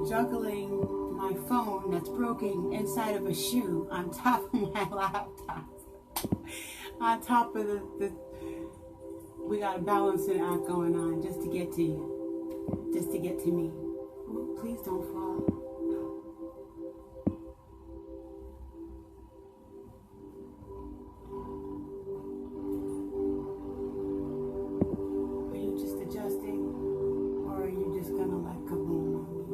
juggling my phone that's broken inside of a shoe on top of my laptop. On top of we got a balancing act going on just to get to you. Just to get to me. Ooh, please don't fall. Are you just adjusting? Or are you just gonna like kaboom on me?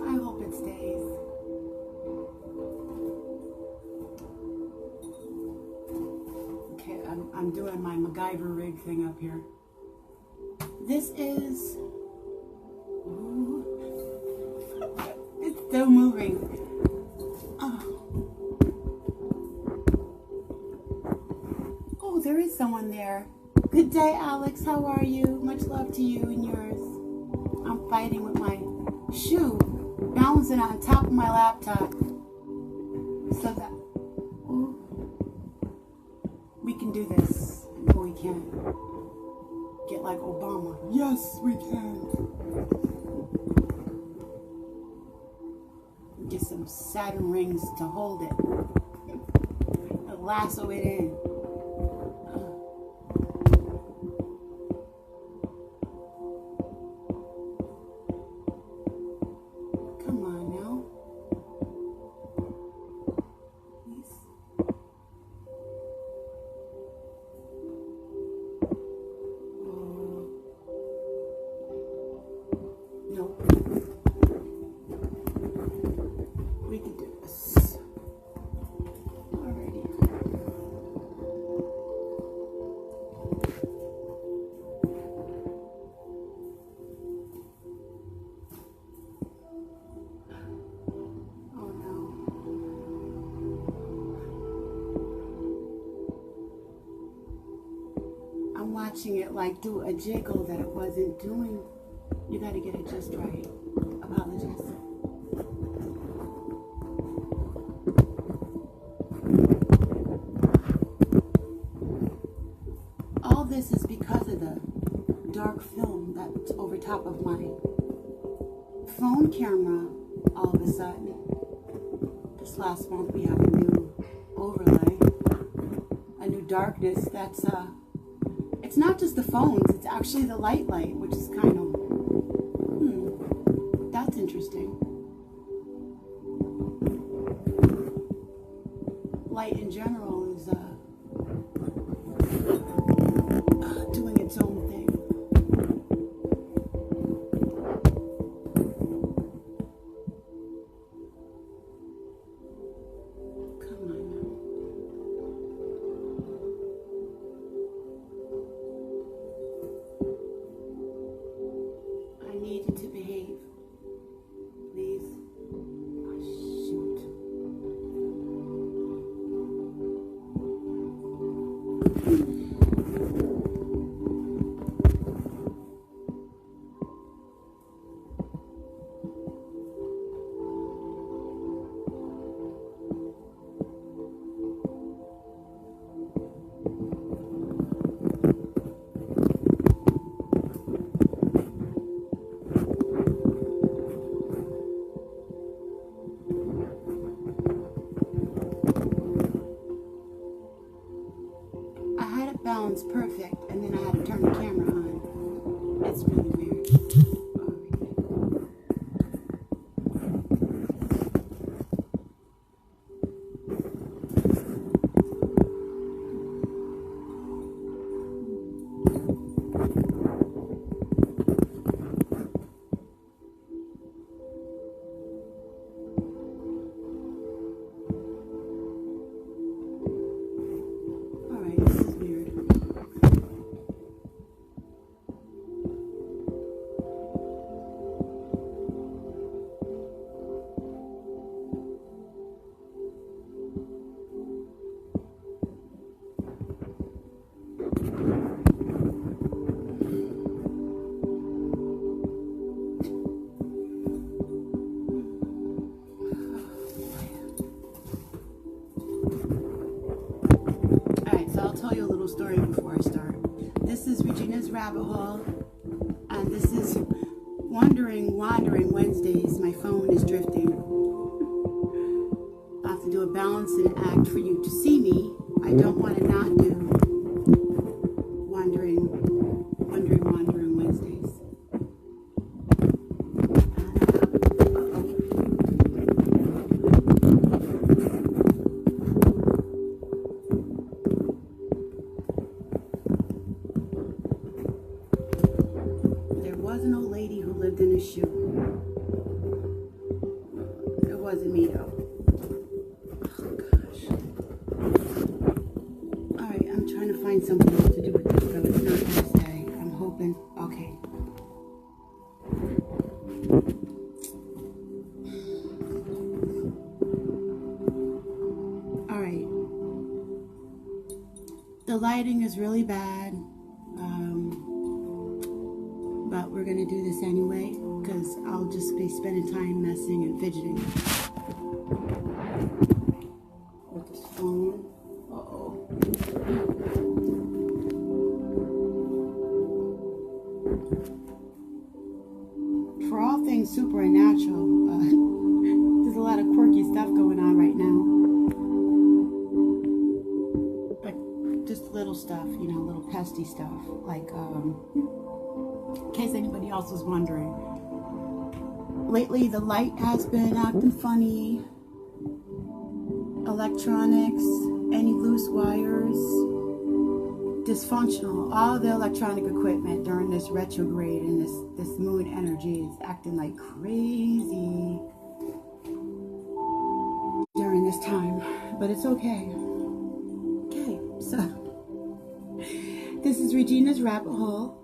I hope it stays. Okay, I'm doing my MacGyver rig thing up here. This is... Ooh, it's still moving. Oh, there is someone there. Good day, Alex. How are you? Much love to you and yours. I'm fighting with my shoe, balancing on top of my laptop so that we can do this. No, we can't. Get like Obama. Yes, we can. Get some Saturn rings to hold it. Lasso it in. We can do this. Alrighty. Oh no. I'm watching it like do a jiggle that it wasn't doing. You got to get it just right. Apologies. All this is because of the dark film that's over top of my phone camera. All of a sudden, this last month we have a new overlay, a new darkness that's it's not just the phones, it's actually the light, which is kind of that's interesting. Light in general is doing its own thing. Come on now. I need you to behave. Please. Oh, shoot. Balance perfect, and then I had to turn the camera on. It's really weird. story before I start. This is Regina's Rabbit Hole, and this is Wandering Wednesdays. My phone is drifting. I have to do a balancing act for you to see me. I don't want to not do Wandering Wednesdays. There was an old lady who lived in a shoe. It wasn't me though. Oh gosh. Alright, I'm trying to find something else to do with this, so it's not gonna stay. I'm hoping. Okay. Alright. The lighting is really bad. But we're going to do this anyway, because I'll just be spending time messing and fidgeting with this phone. Uh-oh. For all things supernatural, there's a lot of quirky stuff going on right now. Like, just little stuff, you know, little pesty stuff. Like, in case anybody else was wondering. Lately, the light has been acting funny. Electronics, any loose wires, dysfunctional. All the electronic equipment during this retrograde and this moon energy is acting like crazy during this time. But it's okay. Okay, so this is Regina's Rabbit Hole.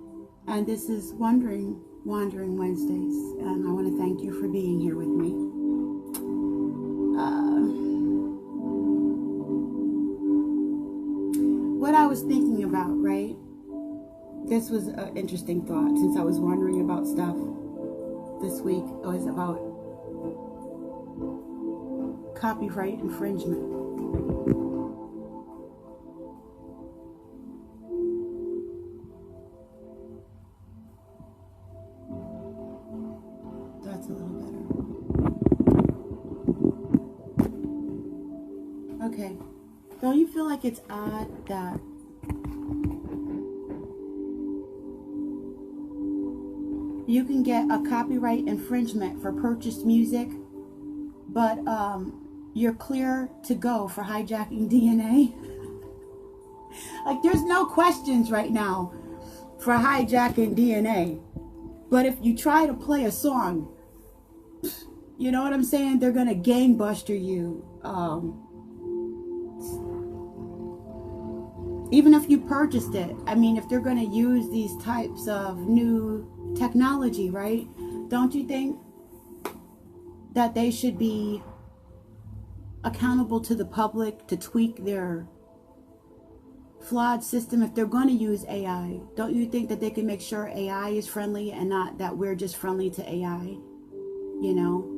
And this is Wandering Wednesdays, and I want to thank you for being here with me. What I was thinking about, right? This was an interesting thought, since I was wondering about stuff this week. It was about copyright infringement. That's a little better. Okay. Don't you feel like it's odd that you can get a copyright infringement for purchased music, but you're clear to go for hijacking DNA? Like, there's no questions right now for hijacking DNA. But if you try to play a song, you know what I'm saying? They're going to gangbuster you. Even if you purchased it. I mean, if they're going to use these types of new technology, right? Don't you think that they should be accountable to the public to tweak their flawed system? If they're going to use AI, don't you think that they can make sure AI is friendly and not that we're just friendly to AI? You know,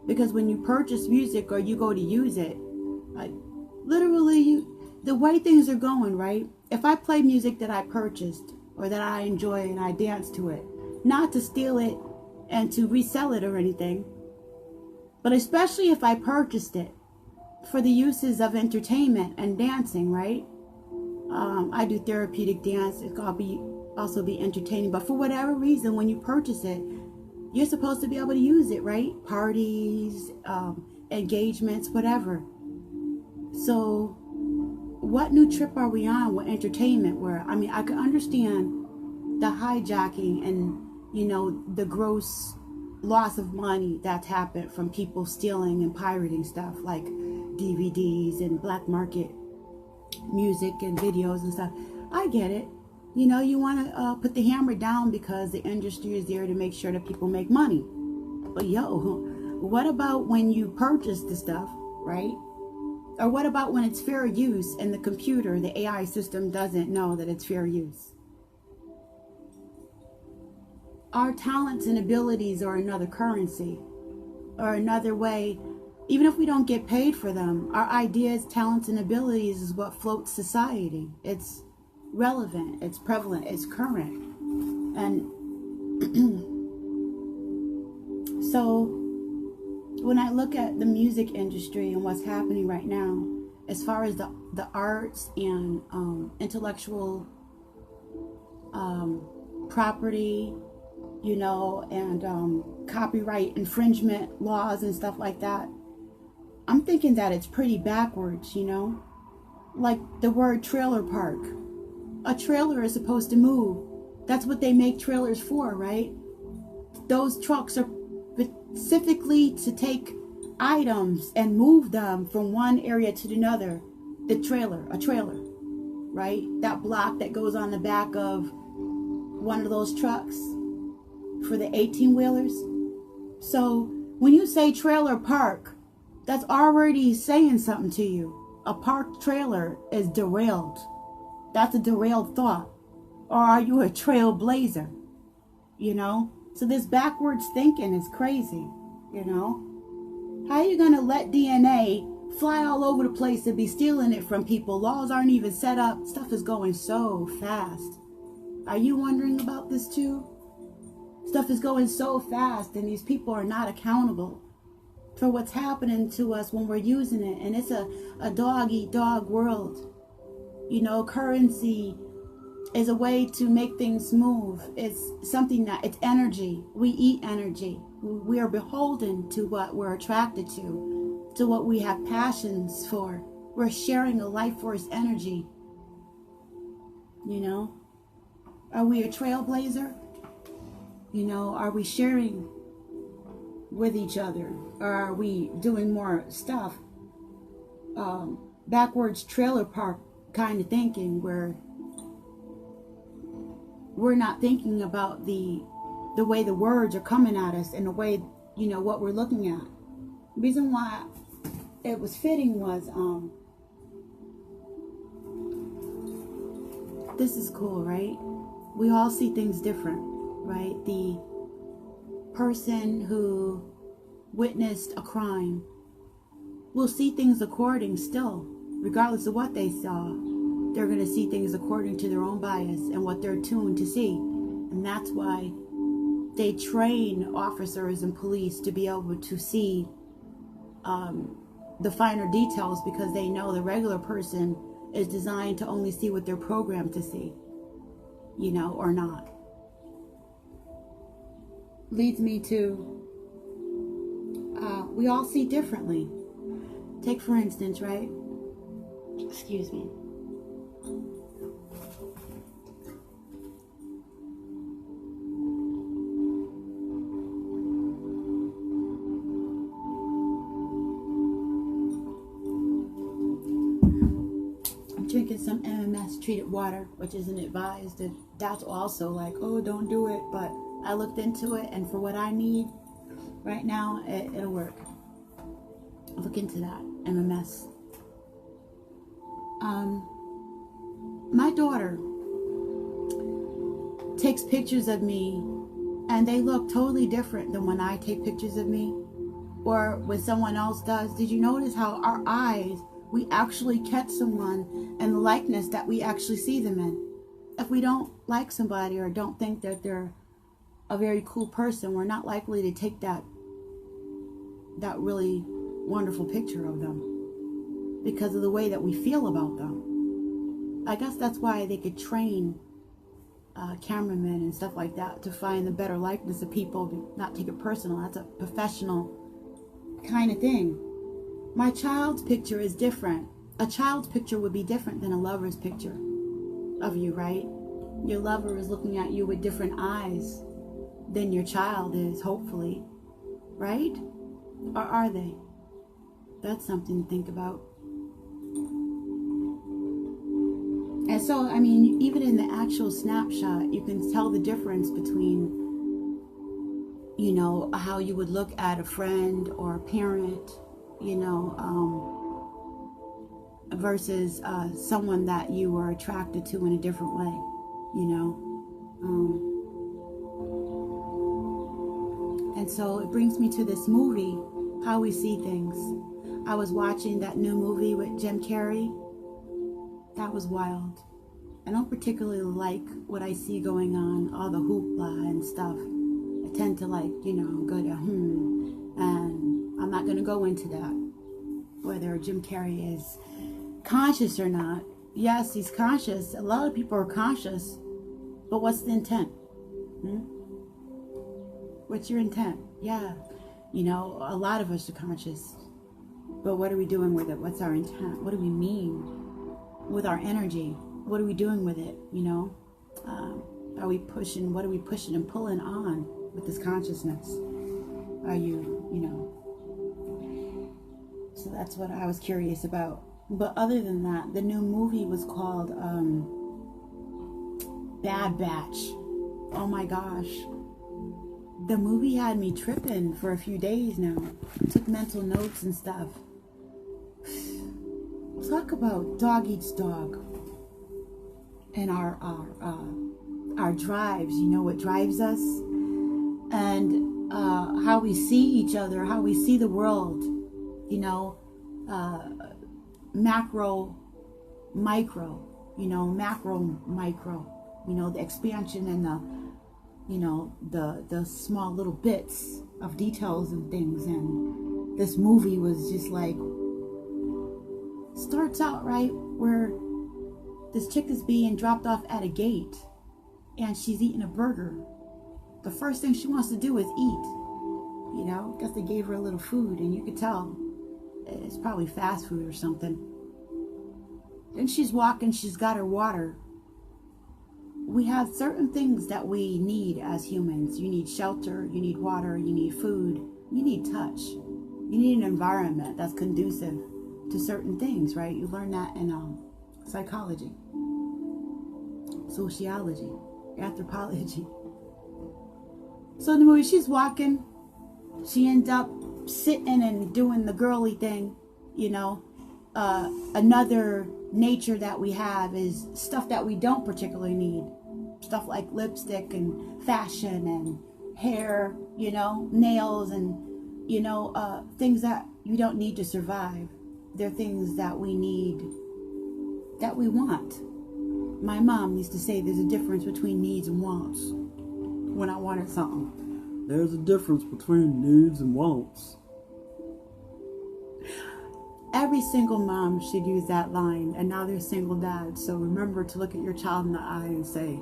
because when you purchase music or you go to use it, like literally, the way things are going, right? If I play music that I purchased or that I enjoy and I dance to it, not to steal it and to resell it or anything, but especially if I purchased it for the uses of entertainment and dancing, right? I do therapeutic dance. It could also be entertaining, but for whatever reason, when you purchase it, you're supposed to be able to use it, right? Parties, engagements, whatever. So what new trip are we on with entertainment where, I mean, I can understand the hijacking and, you know, the gross loss of money that's happened from people stealing and pirating stuff like DVDs and black market music and videos and stuff. I get it. You know, you want to put the hammer down because the industry is there to make sure that people make money. But yo, what about when you purchase the stuff, right? Or what about when it's fair use and the computer, the AI system doesn't know that it's fair use? Our talents and abilities are another currency or another way Even if we don't get paid for them, our ideas, talents, and abilities is what floats society. It's relevant, it's prevalent, it's current. And so when I look at the music industry and what's happening right now, as far as the arts and intellectual property, you know, and copyright infringement laws and stuff like that, I'm thinking that it's pretty backwards, you know? Like the word trailer park. A trailer is supposed to move. That's what they make trailers for, right? Those trucks are specifically to take items and move them from one area to another. The trailer, a trailer, right? That block that goes on the back of one of those trucks for the 18-wheelers. So when you say trailer park, that's already saying something to you. A parked trailer is derailed. That's a derailed thought. Or are you a trailblazer? You know? So this backwards thinking is crazy, you know? How are you going to let DNA fly all over the place and be stealing it from people? Laws aren't even set up. Stuff is going so fast. Are you wondering about this too? Stuff is going so fast and these people are not accountable for what's happening to us when we're using it. And it's a dog-eat-dog world. You know, currency is a way to make things move. It's something that, it's energy. We eat energy. We are beholden to what we're attracted to what we have passions for. We're sharing a life force energy. You know? Are we a trailblazer? You know, are we sharing with each other? Or are we doing more stuff? Backwards trailer park kind of thinking where we're not thinking about the way the words are coming at us and the way, you know, what we're looking at. The reason why it was fitting was, this is cool, right? We all see things different, right? The person who witnessed a crime will see things according still, regardless of what they saw. They're going to see things according to their own bias and what they're tuned to see. And that's why they train officers and police to be able to see the finer details, because they know the regular person is designed to only see what they're programmed to see, you know, or not. Leads me to, we all see differently. Take for instance, right? Excuse me. Drinking some MMS treated water, which isn't advised, and that's also like, oh, don't do it. But I looked into it, and for what I need right now, it'll work. Look into that MMS. My daughter takes pictures of me, and they look totally different than when I take pictures of me, or when someone else does. Did you notice how our eyes, we actually catch someone in the likeness that we actually see them in? If we don't like somebody or don't think that they're a very cool person, we're not likely to take that really wonderful picture of them because of the way that we feel about them. I guess that's why they could train cameramen and stuff like that to find the better likeness of people, not take it personal. That's a professional kind of thing. My child's picture is different. A child's picture would be different than a lover's picture of you, right? Your lover is looking at you with different eyes than your child is, hopefully, right? Or are they? That's something to think about. And so, I mean, even in the actual snapshot, you can tell the difference between, you know, how you would look at a friend or a parent, you know, versus someone that you were attracted to in a different way, you know. And so it brings me to this movie, how we see things. I was watching that new movie with Jim Carrey. That was wild. I don't particularly like what I see going on, all the hoopla and stuff. I tend to like, you know, go to and I'm not going to go into that. Whether Jim Carrey is conscious or not. Yes, he's conscious. A lot of people are conscious. But what's the intent? What's your intent? Yeah. You know, a lot of us are conscious. But what are we doing with it? What's our intent? What do we mean with our energy? What are we doing with it? You know? Are we pushing? What are we pushing and pulling on with this consciousness? Are you, you know? So that's what I was curious about. But other than that, the new movie was called Bad Batch. Oh my gosh. The movie had me tripping for a few days now. I took mental notes and stuff. Talk about dog eats dog. And our drives, you know, what drives us. And how we see each other, how we see the world. You know, macro, micro, you know, macro, micro, you know, the expansion and the, you know, the small little bits of details and things. And this movie was just like, starts out right where this chick is being dropped off at a gate and she's eating a burger. The first thing she wants to do is eat, you know, because they gave her a little food and you could tell it's probably fast food or something. Then she's walking, she's got her water. We have certain things that we need as humans. You need shelter, you need water, you need food, you need touch. You need an environment that's conducive to certain things, right? You learn that in psychology, sociology, anthropology. So in the movie, she's walking. She ends up sitting and doing the girly thing, you know. Another nature that we have is stuff that we don't particularly need. Stuff like lipstick and fashion and hair, you know, nails and, you know, things that you don't need to survive. They're things that we need, that we want. My mom used to say there's a difference between needs and wants when I wanted something. There's a difference between needs and wants. Every single mom should use that line, and now there's single dads. So remember to look at your child in the eye and say,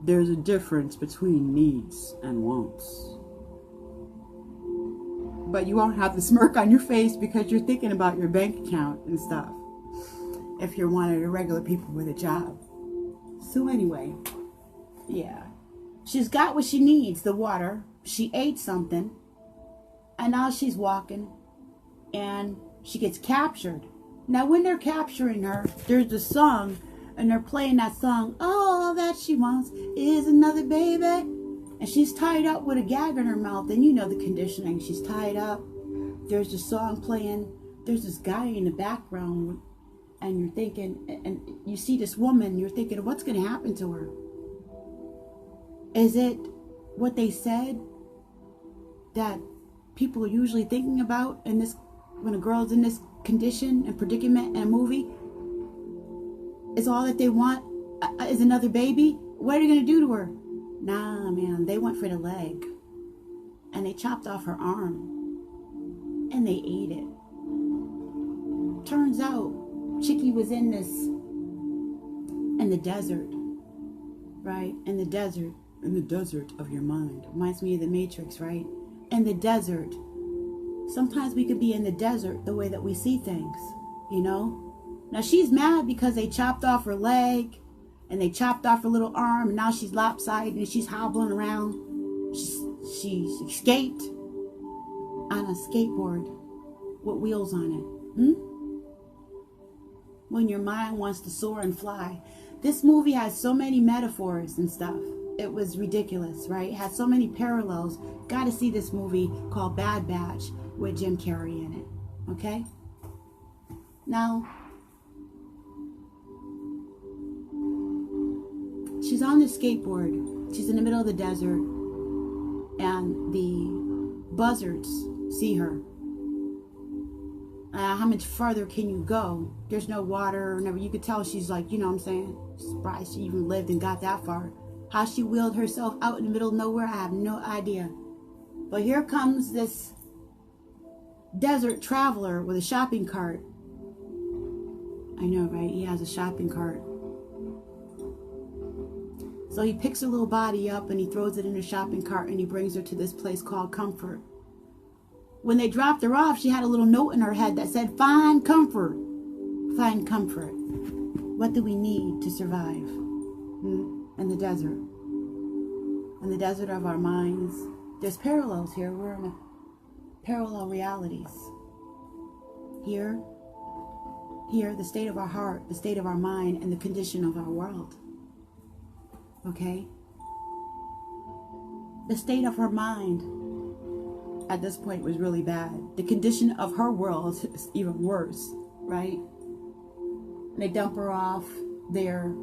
there's a difference between needs and wants. But you won't have the smirk on your face because you're thinking about your bank account and stuff. If you're one of the regular people with a job. So anyway, yeah. She's got what she needs, the water. She ate something. And now she's walking. And she gets captured. Now when they're capturing her, there's a song. And they're playing that song. All that she wants is another baby. And she's tied up with a gag in her mouth. And you know the conditioning. She's tied up. There's a song playing. There's this guy in the background. And you're thinking, and you see this woman. You're thinking, what's going to happen to her? Is it what they said that people are usually thinking about in this, when a girl's in this condition and predicament in a movie? Is all that they want is another baby? What are they going to do to her? Nah, man, they went for the leg. And they chopped off her arm. And they ate it. Turns out, Chickie was in the desert. Right? In the desert. In the desert of your mind. Reminds me of the Matrix, right? In the desert. Sometimes we could be in the desert the way that we see things. You know? Now she's mad because they chopped off her leg. And they chopped off her little arm. And now she's lopsided and she's hobbling around. She escaped on a skateboard with wheels on it. When your mind wants to soar and fly. This movie has so many metaphors and stuff. It was ridiculous, right? It has so many parallels. Got to see this movie called Bad Batch with Jim Carrey in it. Okay? Now, she's on the skateboard. She's in the middle of the desert. And the buzzards see her. How much further can you go? There's no water or never. You could tell she's like, you know what I'm saying? Surprised she even lived and got that far. How she wheeled herself out in the middle of nowhere, I have no idea. But here comes this desert traveler with a shopping cart. I know, right? He has a shopping cart. So he picks her little body up and he throws it in a shopping cart and he brings her to this place called Comfort. When they dropped her off, she had a little note in her head that said, "Find comfort. Find comfort." What do we need to survive in the desert? In the desert of our minds. There's parallels here. We're in parallel realities. Here, the state of our heart, the state of our mind, and the condition of our world. Okay? The state of her mind at this point was really bad. The condition of her world is even worse, right? They dump her off there.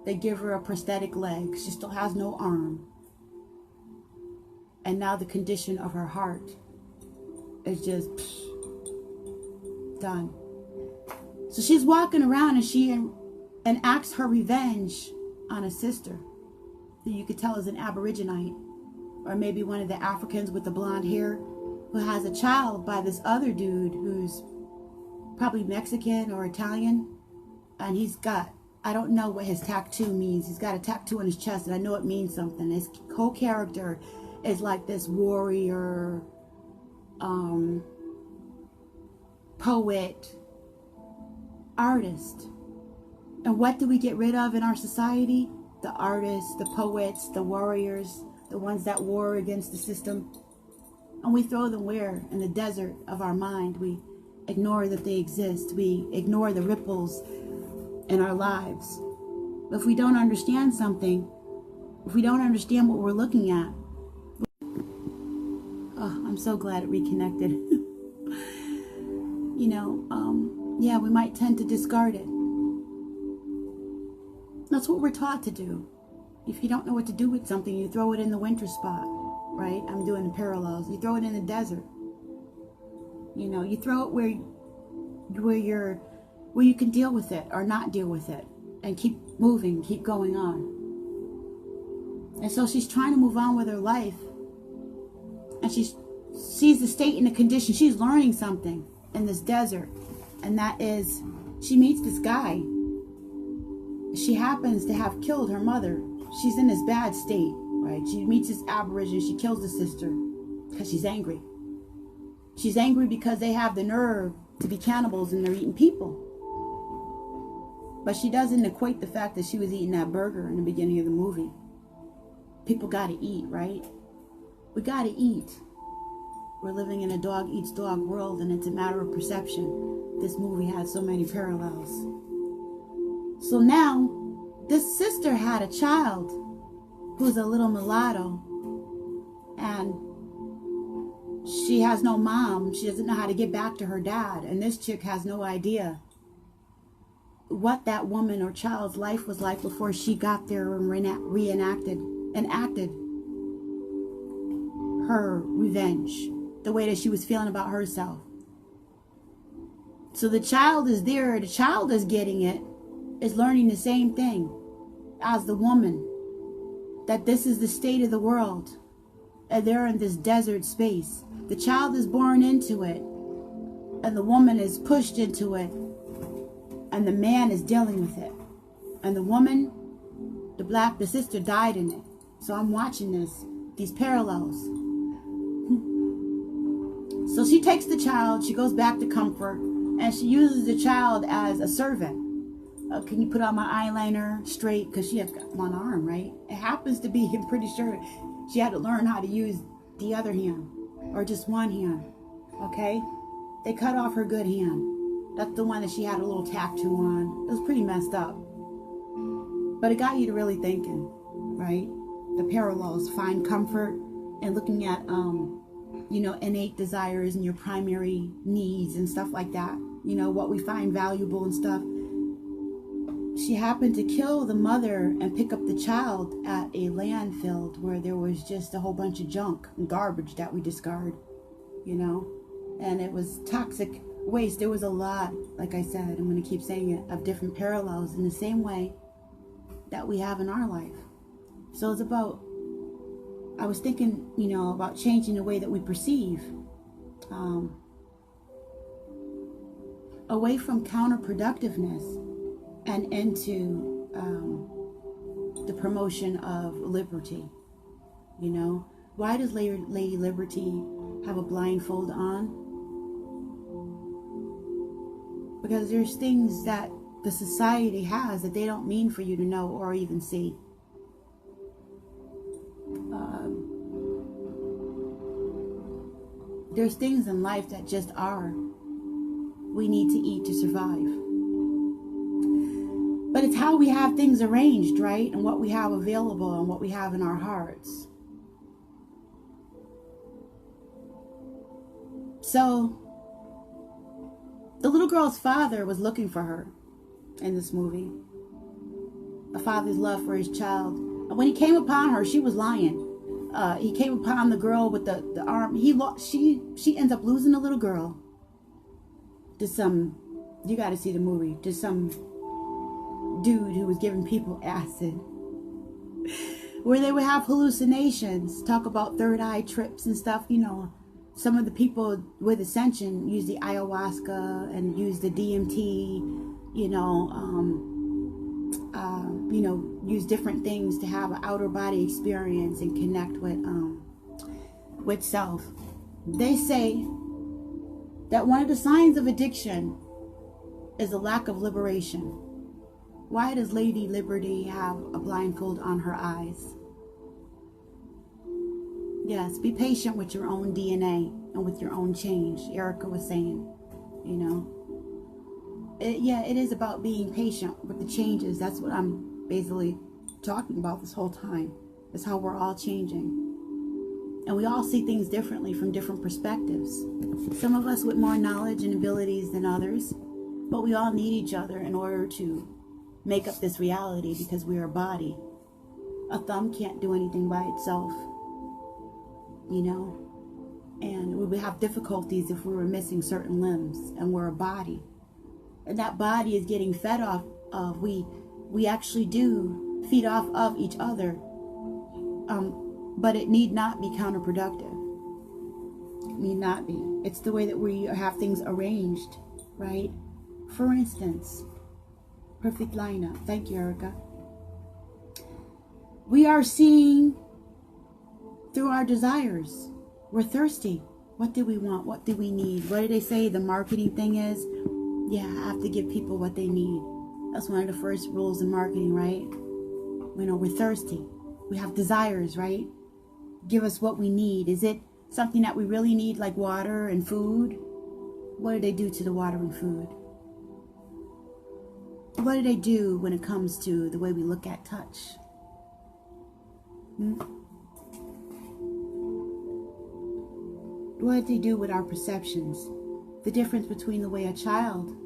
They give her a prosthetic leg. She still has no arm. And now the condition of her heart is just done. So she's walking around and she enacts her revenge on a sister who you could tell is an Aboriginite, or maybe one of the Africans with the blonde hair, who has a child by this other dude who's probably Mexican or Italian. And he's got, I don't know what his tattoo means. He's got a tattoo on his chest and I know it means something. His whole character is like this warrior, poet, artist. And what do we get rid of in our society? The artists, the poets, the warriors, the ones that war against the system. And we throw them where? In the desert of our mind. We ignore that they exist. We ignore the ripples in our lives. If we don't understand something, if we don't understand what we're looking at, oh, I'm so glad it reconnected. Yeah, we might tend to discard it. That's what we're taught to do. If you don't know what to do with something, you throw it in the winter spot, right? I'm doing the parallels. You throw it in the desert. You throw it where you can deal with it or not deal with it and keep moving, keep going on. And so she's trying to move on with her life, and she sees the state and the condition. She's learning something in this desert, and that is she meets this guy. She happens to have killed her mother. She's in this bad state, right? She meets this Aborigine. She kills the sister because she's angry. She's angry because they have the nerve to be cannibals and they're eating people. But she doesn't equate the fact that she was eating that burger in the beginning of the movie. People got to eat, right? We got to eat. We're living in a dog eats dog world, and it's a matter of perception. This movie has so many parallels. So now, this sister had a child who's a little mulatto, and she has no mom. She doesn't know how to get back to her dad, and this chick has no idea what that woman or child's life was like before she got there and reenacted and acted her revenge, the way that she was feeling about herself. So the child is there, the child is getting it, is learning the same thing as the woman, that this is the state of the world, and they're in this desert space. The child is born into it, and the woman is pushed into it, and the man is dealing with it. And the woman, the sister died in it. So I'm watching these parallels. So she takes the child, she goes back to Comfort, and she uses the child as a servant. Can you put on my eyeliner straight? Because she has got one arm, right? It happens to be, I'm pretty sure, she had to learn how to use the other hand, or just one hand, okay? They cut off her good hand. That's the one that she had a little tattoo on. It was pretty messed up. But it got you to really thinking, right? The parallels, find comfort, and looking at, innate desires and your primary needs and stuff like that. What we find valuable and stuff. She happened to kill the mother and pick up the child at a landfill where there was just a whole bunch of junk and garbage that we discard. you know, and it was toxic waste. There was a lot, like I said, I'm going to keep saying it, of different parallels in the same way that we have in our life. So it's about, I was thinking, you know, about changing the way that we perceive, away from counterproductiveness and into the promotion of liberty. You know, why does Lady Liberty have a blindfold on? Because there's things that the society has that they don't mean for you to know or even see. There's things in life that just are. We need to eat to survive. But it's how we have things arranged, right? And what we have available and what we have in our hearts. So, the little girl's father was looking for her in this movie. A father's love for his child. And when he came upon her, she was lying. He came upon the girl with the arm. She ends up losing the little girl to some, you got to see the movie, to some dude who was giving people acid, where they would have hallucinations, talk about third eye trips and stuff. You know, some of the people with ascension use the ayahuasca and use the DMT, use different things to have an outer body experience and connect with self. They say that one of the signs of addiction is a lack of liberation. Why does Lady Liberty have a blindfold on her eyes? Yes, be patient with your own DNA and with your own change. Erica was saying, you know. It is about being patient with the changes. That's what I'm basically talking about this whole time. Is how we're all changing. And we all see things differently from different perspectives. Some of us with more knowledge and abilities than others. But we all need each other in order to make up this reality, because we are a body. A thumb can't do anything by itself. You know? And we would have difficulties if we were missing certain limbs, and we're a body. And that body is getting fed off of, we actually do feed off of each other, but it need not be counterproductive. It need not be. It's the way that we have things arranged, right? For instance, perfect lineup. Thank you, Erica. We are seeing through our desires. We're thirsty. What do we want? What do we need? What do they say the marketing thing is? Yeah, I have to give people what they need. That's one of the first rules in marketing, right? You know, we're thirsty. We have desires, right? Give us what we need. Is it something that we really need, like water and food? What do they do to the water and food? What do they do when it comes to the way we look at touch? What do they do with our perceptions? The difference between the way a child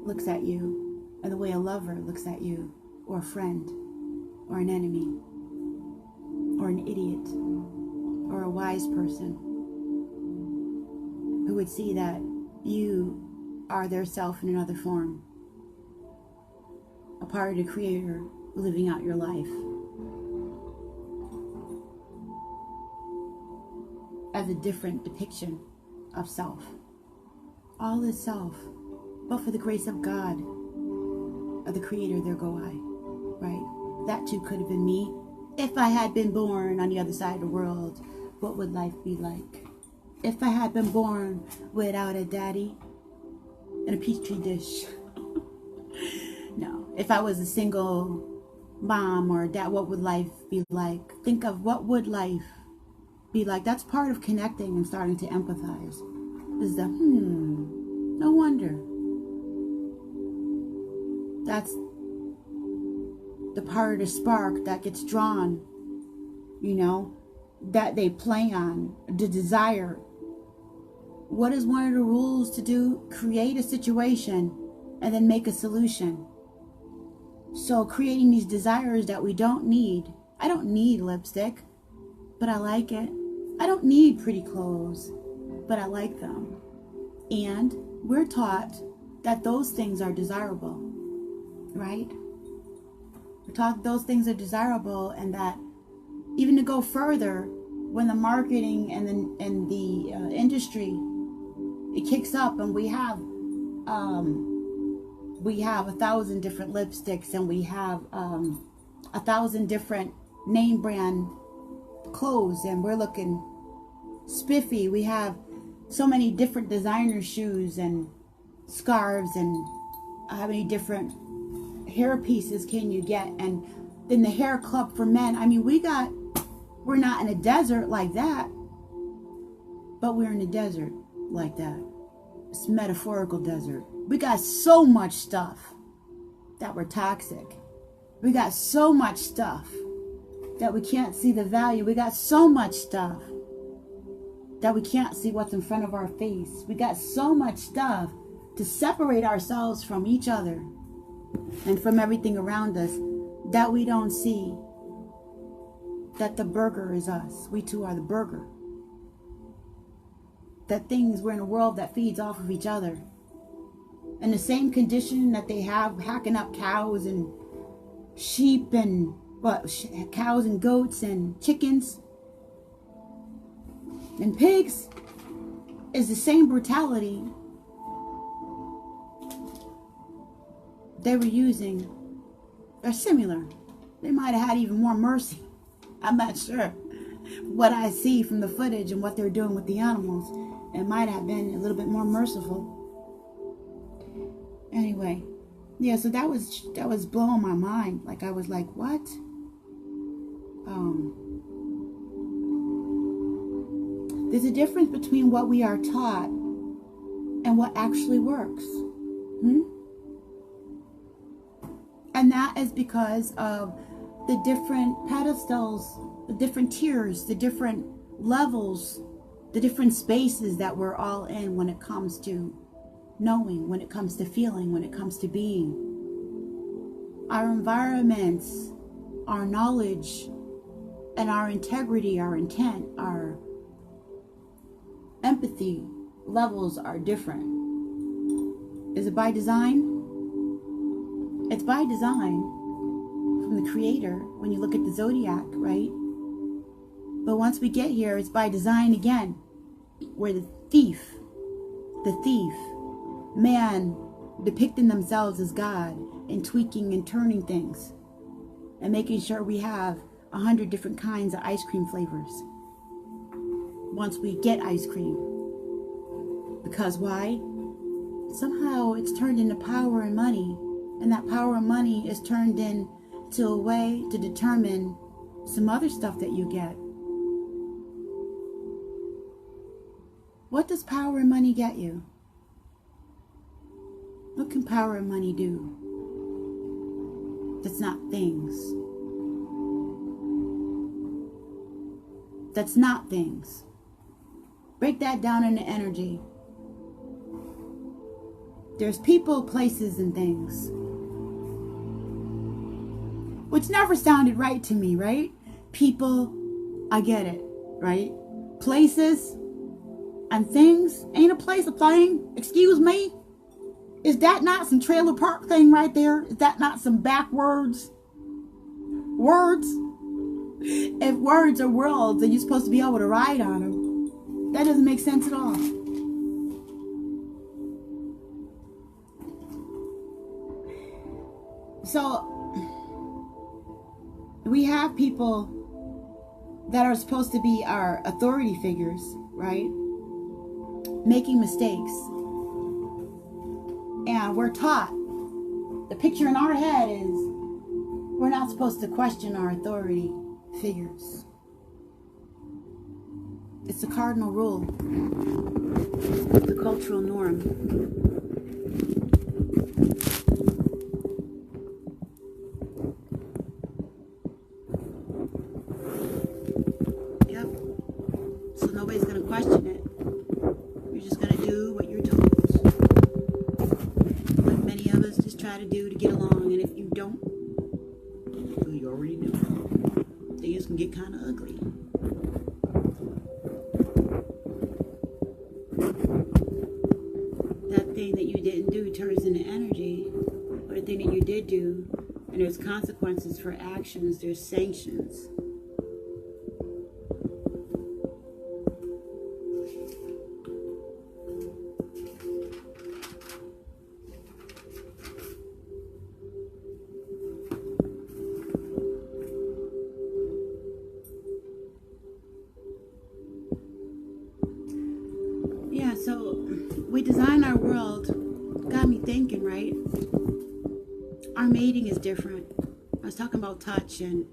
looks at you and the way a lover looks at you, or a friend, or an enemy, or an idiot, or a wise person who would see that you are their self in another form, a part of the Creator living out your life as a different depiction of self. All is self, but for the grace of God, of the Creator, there go I, right? That too could have been me. If I had been born on the other side of the world, what would life be like? If I had been born without a daddy and a petri dish. No. If I was a single mom or dad, what would life be like? Think of what would life be like. That's part of connecting and starting to empathize. Is the no wonder. That's the part of the spark that gets drawn, you know, that they play on, the desire. What is one of the rules to do? Create a situation and then make a solution. So creating these desires that we don't need. I don't need lipstick, but I like it. I don't need pretty clothes, but I like them. And we're taught that those things are desirable, right? We're taught those things are desirable, and that even to go further, when the marketing and the industry, it kicks up, and we have 1,000 different lipsticks, and we have 1,000 different name brand clothes, and we're looking spiffy. We have so many different designer shoes and scarves, and how many different hair pieces can you get? And then the hair club for men. I mean, we're not in a desert like that, but we're in a desert like that. It's a metaphorical desert. We got so much stuff that we're toxic. We got so much stuff that we can't see the value. We got so much stuff that we can't see what's in front of our face. We got so much stuff to separate ourselves from each other and from everything around us, that we don't see that the burger is us. We too are the burger. That we're in a world that feeds off of each other. And the same condition that they have hacking up cows and sheep and cows and goats and chickens and pigs is the same brutality they were using. They're similar. They might have had even more mercy. I'm not sure. What I see from the footage and what they're doing with the animals, it might have been a little bit more merciful. Anyway, yeah, so that was blowing my mind. Like, I was like, what? There's a difference between what we are taught and what actually works. And that is because of the different pedestals, the different tiers, the different levels, the different spaces that we're all in when it comes to knowing, when it comes to feeling, when it comes to being. Our environments, our knowledge, and our integrity, our intent, our empathy levels are different. Is it by design? It's by design from the Creator when you look at the zodiac, right? But once we get here, it's by design again, where the thief, man depicting themselves as God and tweaking and turning things and making sure we have 100 different kinds of ice cream flavors once we get ice cream. Because why? Somehow it's turned into power and money, and that power and money is turned into a way to determine some other stuff that you get. What does power and money get you? What can power and money do that's not things? That's not things. Break that down into energy. There's people, places, and things. Which never sounded right to me, right? People, I get it, right? Places and things. Ain't a place a thing? Excuse me? Is that not some trailer park thing right there? Is that not some backwards words? If words are worlds and you're supposed to be able to ride on them, that doesn't make sense at all. So we have people that are supposed to be our authority figures, right? Making mistakes. And we're taught, the picture in our head is, we're not supposed to question our authority figures. It's the cardinal rule, the cultural norm. Yep. So nobody's going to question it. You're just going to do what you're told. Like many of us just try to do to get along, and if you don't, well, you already know. Things can get kind of ugly. everything that you did do, and there's consequences for actions, there's sanctions. Yeah, so we design our world. Got me thinking, right? Our mating is different. I was talking about touch, and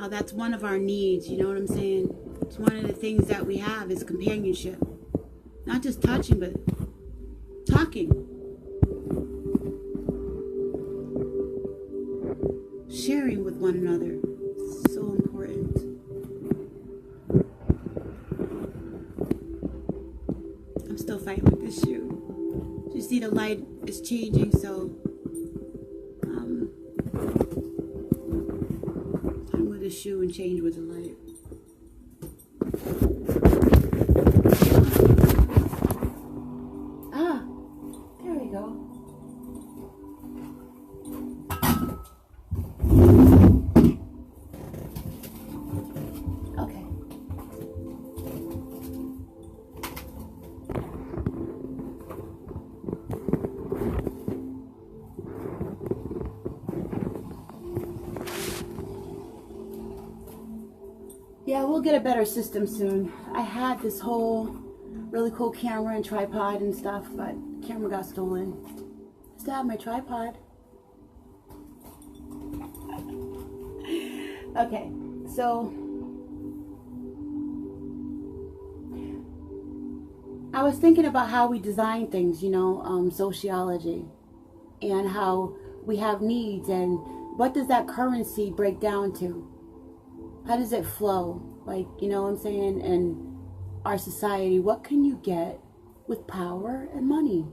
that's one of our needs, you know what I'm saying? It's one of the things that we have is companionship. Not just touching, but talking. Sharing with one another. It's so important. I'm still fighting with this shoe. You see the light is changing, so I'm with the shoe and change with the light. Ah, there we go. Okay. Yeah, we'll get a better system soon. I had this whole really cool camera and tripod and stuff, but the camera got stolen. Still have my tripod. Okay, so I was thinking about how we design things, you know, sociology, and how we have needs, and what does that currency break down to? How does it flow? Like, you know what I'm saying? In our society, what can you get with power and money?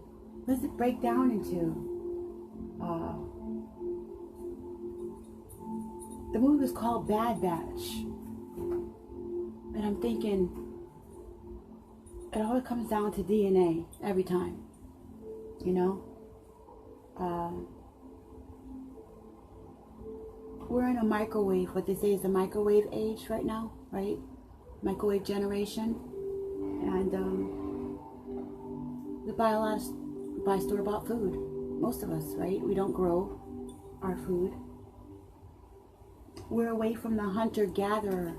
What does it break down into? The movie was called Bad Batch. And I'm thinking, it always comes down to DNA every time. You know? We're in a microwave, what they say is the microwave age right now, right? Microwave generation. And we buy store-bought food. Most of us, right? We don't grow our food. We're away from the hunter-gatherer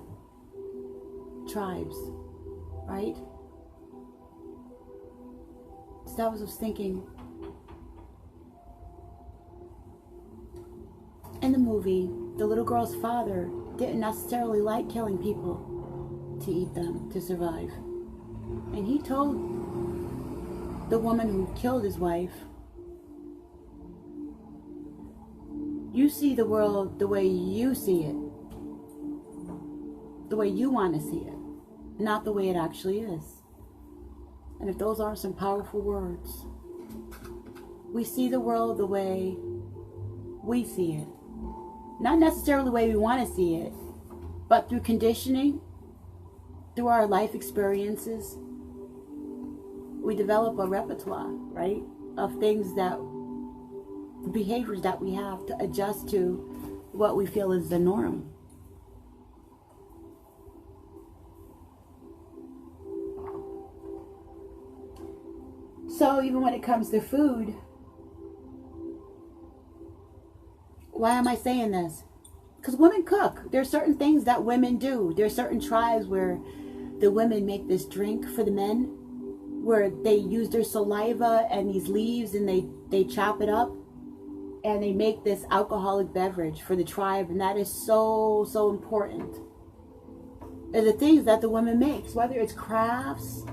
tribes, right? So that was what I was thinking. In the movie, the little girl's father didn't necessarily like killing people to eat them, to survive. And he told the woman who killed his wife, you see the world the way you see it, the way you want to see it, not the way it actually is. And if those aren't some powerful words, we see the world the way we see it. Not necessarily the way we want to see it, but through conditioning, through our life experiences, we develop a repertoire, right, of things that, behaviors that we have to adjust to what we feel is the norm. So even when it comes to food, why am I saying this? Because women cook. There's certain things that women do. There's certain tribes where the women make this drink for the men, where they use their saliva and these leaves and they chop it up and they make this alcoholic beverage for the tribe, and that is so, so important. They're the things that the woman makes, whether it's crafts,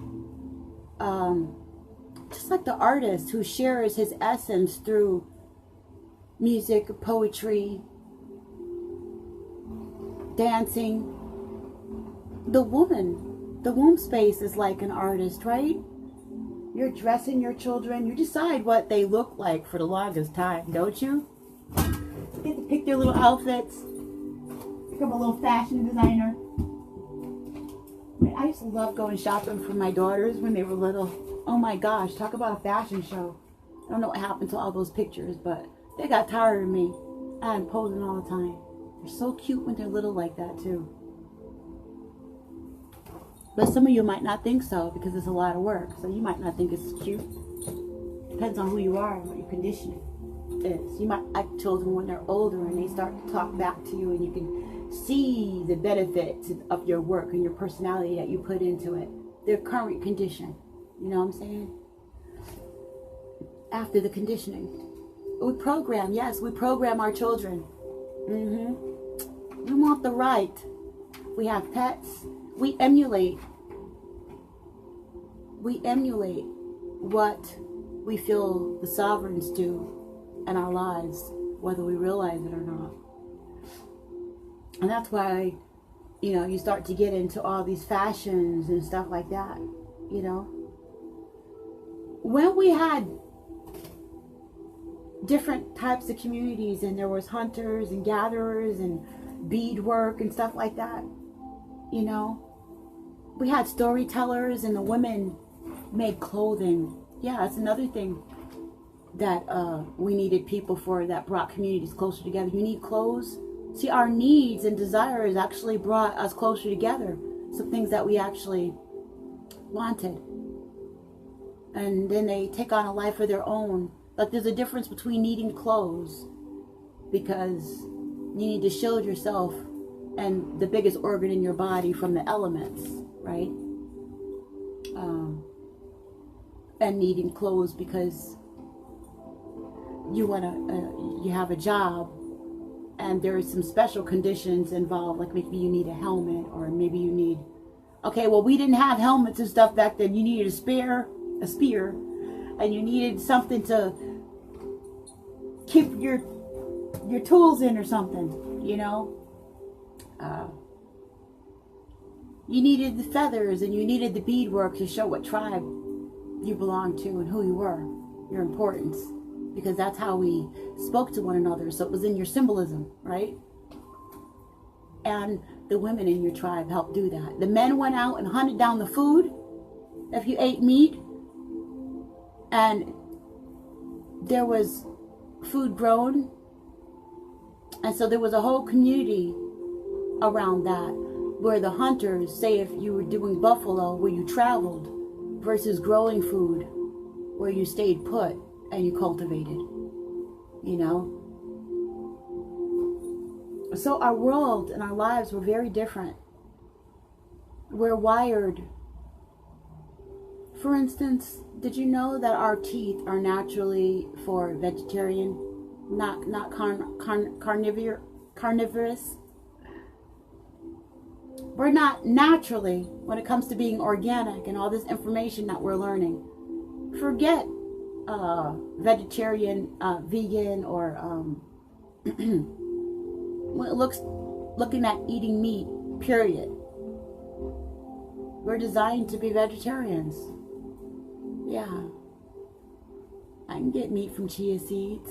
just like the artist who shares his essence through music, poetry, dancing. The woman, the womb space is like an artist, right? You're dressing your children. You decide what they look like for the longest time, don't you? You get to pick their little outfits. Become a little fashion designer. I used to love going shopping for my daughters when they were little. Oh my gosh, talk about a fashion show. I don't know what happened to all those pictures, but they got tired of me. I'm posing all the time. They're so cute when they're little like that too. But some of you might not think so because it's a lot of work. So you might not think it's cute. Depends on who you are and what your conditioning is. You might like children when they're older and they start to talk back to you and you can see the benefits of your work and your personality that you put into it. Their current condition. You know what I'm saying? After the conditioning. We program, yes, we program our children. We want the right. We have pets. We emulate what we feel the sovereigns do in our lives, whether we realize it or not. And that's why, you know, you start to get into all these fashions and stuff like that, you know. When we had different types of communities and there was hunters and gatherers and beadwork and stuff like that, you know, we had storytellers and the women made clothing. Yeah, that's another thing that we needed people for, that brought communities closer together. You need clothes. See, our needs and desires actually brought us closer together. Some things that we actually wanted. And then they take on a life of their own. Like there's a difference between needing clothes because you need to shield yourself and the biggest organ in your body from the elements, right? And needing clothes because you have a job and there are some special conditions involved, like maybe you need a helmet or maybe you need, okay, well, we didn't have helmets and stuff back then. You needed a spear, and you needed something to keep your tools in or something, you know. You needed the feathers and you needed the beadwork to show what tribe you belonged to and who you were, your importance, because that's how we spoke to one another. So it was in your symbolism, right? And the women in your tribe helped do that. The men went out and hunted down the food. If you ate meat and there was food grown, and so there was a whole community around that, where the hunters, say if you were doing buffalo where you traveled versus growing food where you stayed put and you cultivated, you know. So our world and our lives were very different. We're wired. For instance, did you know that our teeth are naturally for vegetarian, not carnivorous? We're not naturally, when it comes to being organic and all this information that we're learning. Forget vegetarian, vegan, or looking at eating meat, period. We're designed to be vegetarians. Yeah. I can get meat from chia seeds.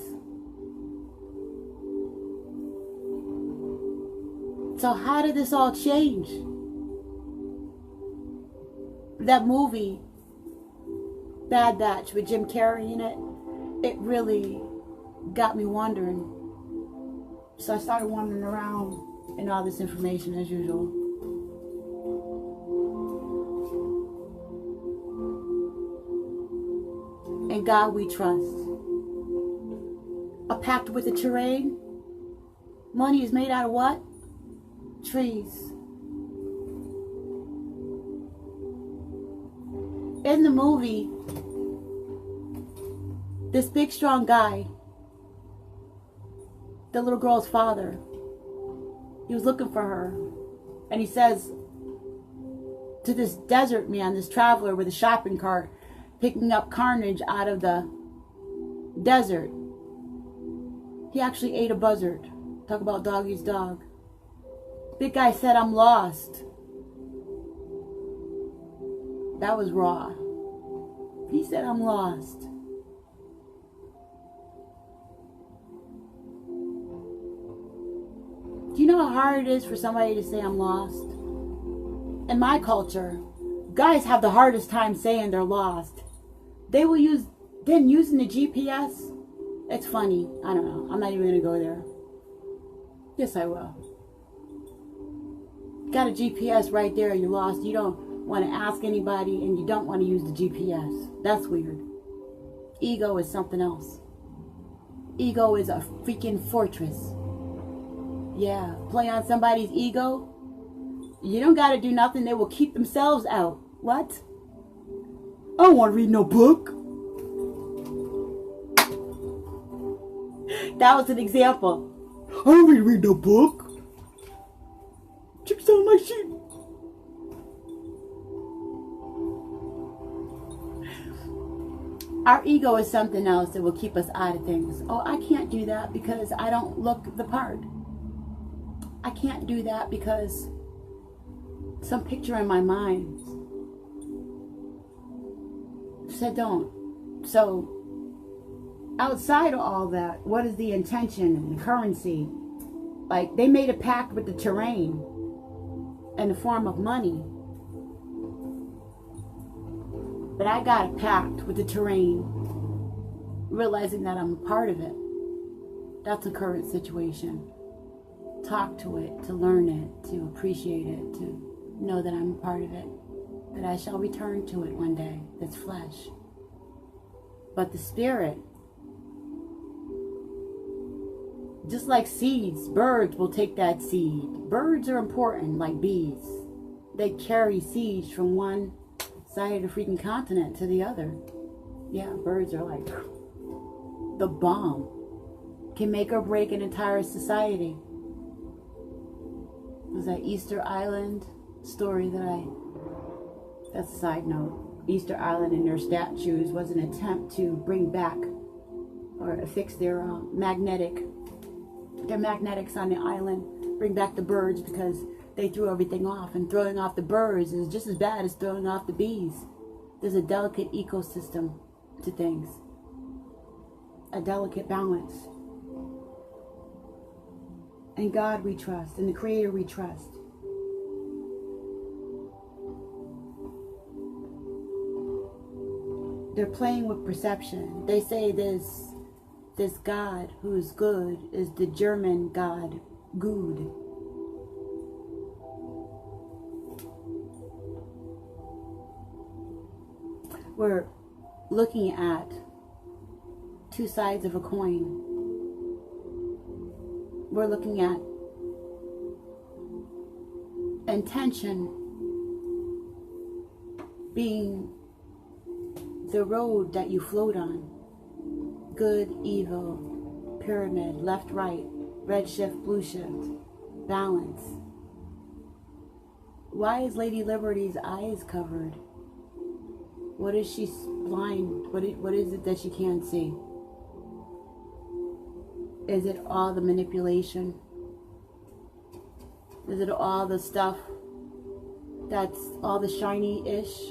So how did this all change? That movie, Bad Batch, with Jim Carrey in it, it really got me wondering. So I started wandering around in all this information as usual. In God we trust. A pact with the terrain. Money is made out of what? Trees. In the movie, this big strong guy, the little girl's father, he was looking for her, and he says to this desert man, this traveler with a shopping cart, picking up carnage out of the desert, he actually ate a buzzard. Talk about dog eats dog. Big guy said, "I'm lost." That was raw. He said, "I'm lost." Do you know how hard it is for somebody to say, "I'm lost"? In my culture, guys have the hardest time saying they're lost. They will use Then using the GPS, it's funny. I don't know. I'm not even going to go there. Yes, I will. Got a GPS right there. You're lost. You don't want to ask anybody, and you don't want to use the GPS. That's weird. Ego is something else. Ego is a freaking fortress. Yeah, play on somebody's ego. You don't got to do nothing. They will keep themselves out. What? I don't want to read no book. That was an example. I don't really read no book. You sound like shit. Our ego is something else that will keep us out of things. Oh, I can't do that because I don't look the part. I can't do that because some picture in my mind said don't. So outside of all that, what is the intention and the currency? Like, they made a pact with the terrain in the form of money. But I got a pact with the terrain, realizing that I'm a part of it. That's a current situation. Talk to it, to learn it, to appreciate it, to know that I'm a part of it. That I shall return to it one day. That's flesh. But the spirit, just like seeds, birds will take that seed. Birds are important, like bees. They carry seeds from one side of the freaking continent to the other. Yeah, birds are like the bomb. Can make or break an entire society. There's that Easter Island story that's a side note. Easter Island and their statues was an attempt to bring back or fix their magnetics on the island, bring back the birds because they threw everything off, and throwing off the birds is just as bad as throwing off the bees. There's a delicate ecosystem to things, a delicate balance. And God we trust, and the Creator we trust. They're playing with perception. They say this God who's good is the German God, Good. We're looking at two sides of a coin. We're looking at intention being the road that you float on. Good, evil, pyramid, left, right, red shift, blue shift, balance. Why is Lady Liberty's eyes covered? What is she blind? What is it that she can't see? Is it all the manipulation? Is it all the stuff that's all the shiny-ish?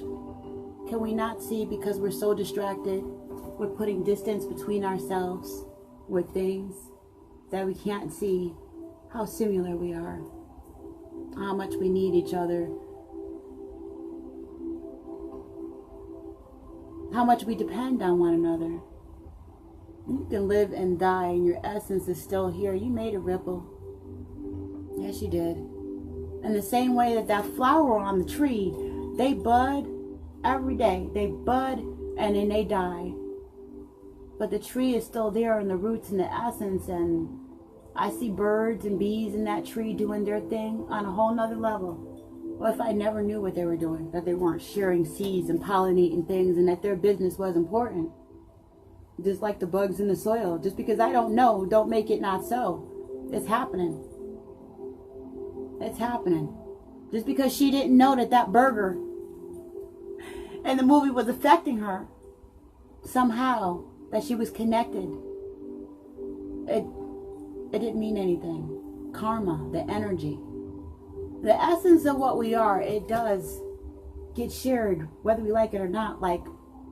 Can we not see because we're so distracted? We're putting distance between ourselves with things that we can't see how similar we are, how much we need each other, how much we depend on one another. You can live and die and your essence is still here. You made a ripple. Yes, you did. In the same way that flower on the tree, they bud every day. They bud and then they die. But the tree is still there in the roots and the essence, and I see birds and bees in that tree doing their thing on a whole nother level. What if I never knew what they were doing? That they weren't sharing seeds and pollinating things, and that their business was important. Just like the bugs in the soil. Just because I don't know, don't make it not so. It's happening. It's happening. Just because she didn't know that burger and the movie was affecting her somehow, that she was connected, it didn't mean anything. Karma, the energy, the essence of what we are, it does get shared whether we like it or not, like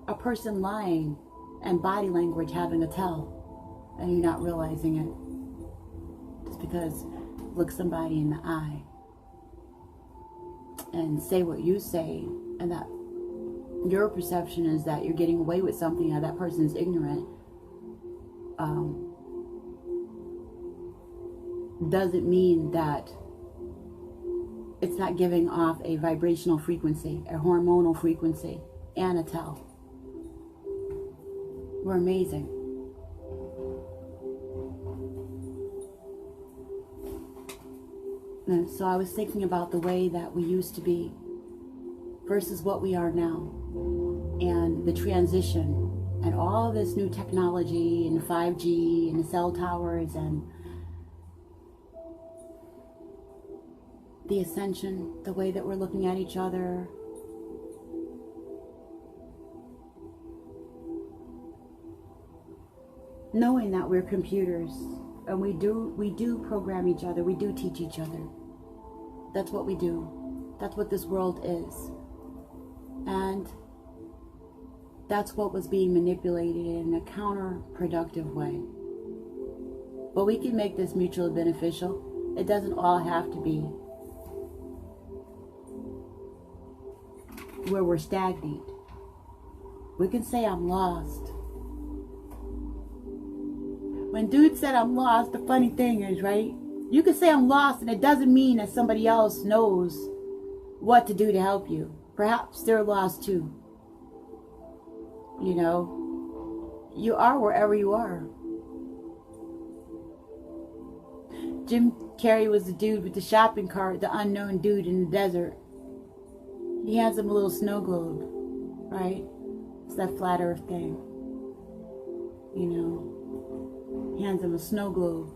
a person lying and body language having a tell and you're not realizing it. Just because look somebody in the eye and say what you say, and that Your perception is that you're getting away with something, that person is ignorant. Doesn't mean that it's not giving off a vibrational frequency, a hormonal frequency, and a tell. We're amazing. And so I was thinking about the way that we used to be versus what we are now, and the transition, and all this new technology, and the 5G, and the cell towers, and the ascension, the way that we're looking at each other. Knowing that we're computers, and we do program each other, we do teach each other. That's what we do. That's what this world is. And that's what was being manipulated in a counterproductive way. But we can make this mutually beneficial. It doesn't all have to be where we're stagnant. We can say, I'm lost. When dude said I'm lost, the funny thing is, right? You can say I'm lost, and it doesn't mean that somebody else knows what to do to help you. Perhaps they're lost too. You know, you are wherever you are. Jim Carrey was the dude with the shopping cart, the unknown dude in the desert. He hands him a little snow globe, right? It's that flat earth thing. You know, he hands him a snow globe.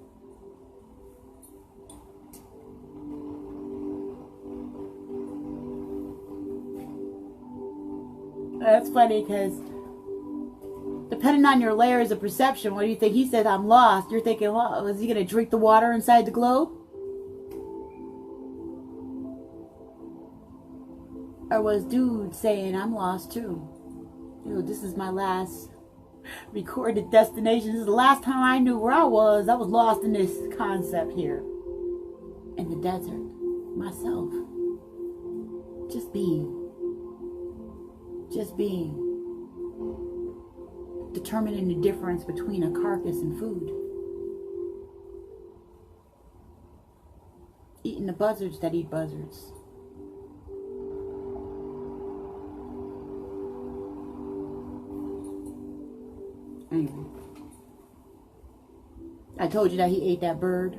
That's funny because depending on your layers of perception, what do you think? He said, I'm lost. You're thinking, well, is he going to drink the water inside the globe? Or was dude saying, I'm lost too? You know, this is my last recorded destination. This is the last time I knew where I was. I was lost in this concept here. In the desert. Myself. Just being. Just being. Determining the difference between a carcass and food. Eating the buzzards that eat buzzards. Anyway. I told you that he ate that bird.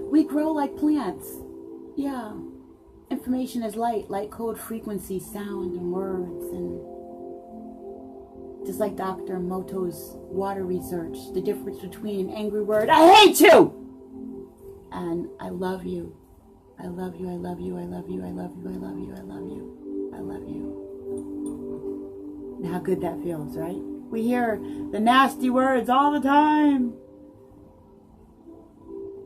We grow like plants. Yeah. Information is light. Light code frequency, sound, and words. And just like Dr. Emoto's water research, the difference between an angry word, I hate you! And I love you. I love you, I love you, I love you, I love you, I love you, I love you, I love you. And how good that feels, right? We hear the nasty words all the time.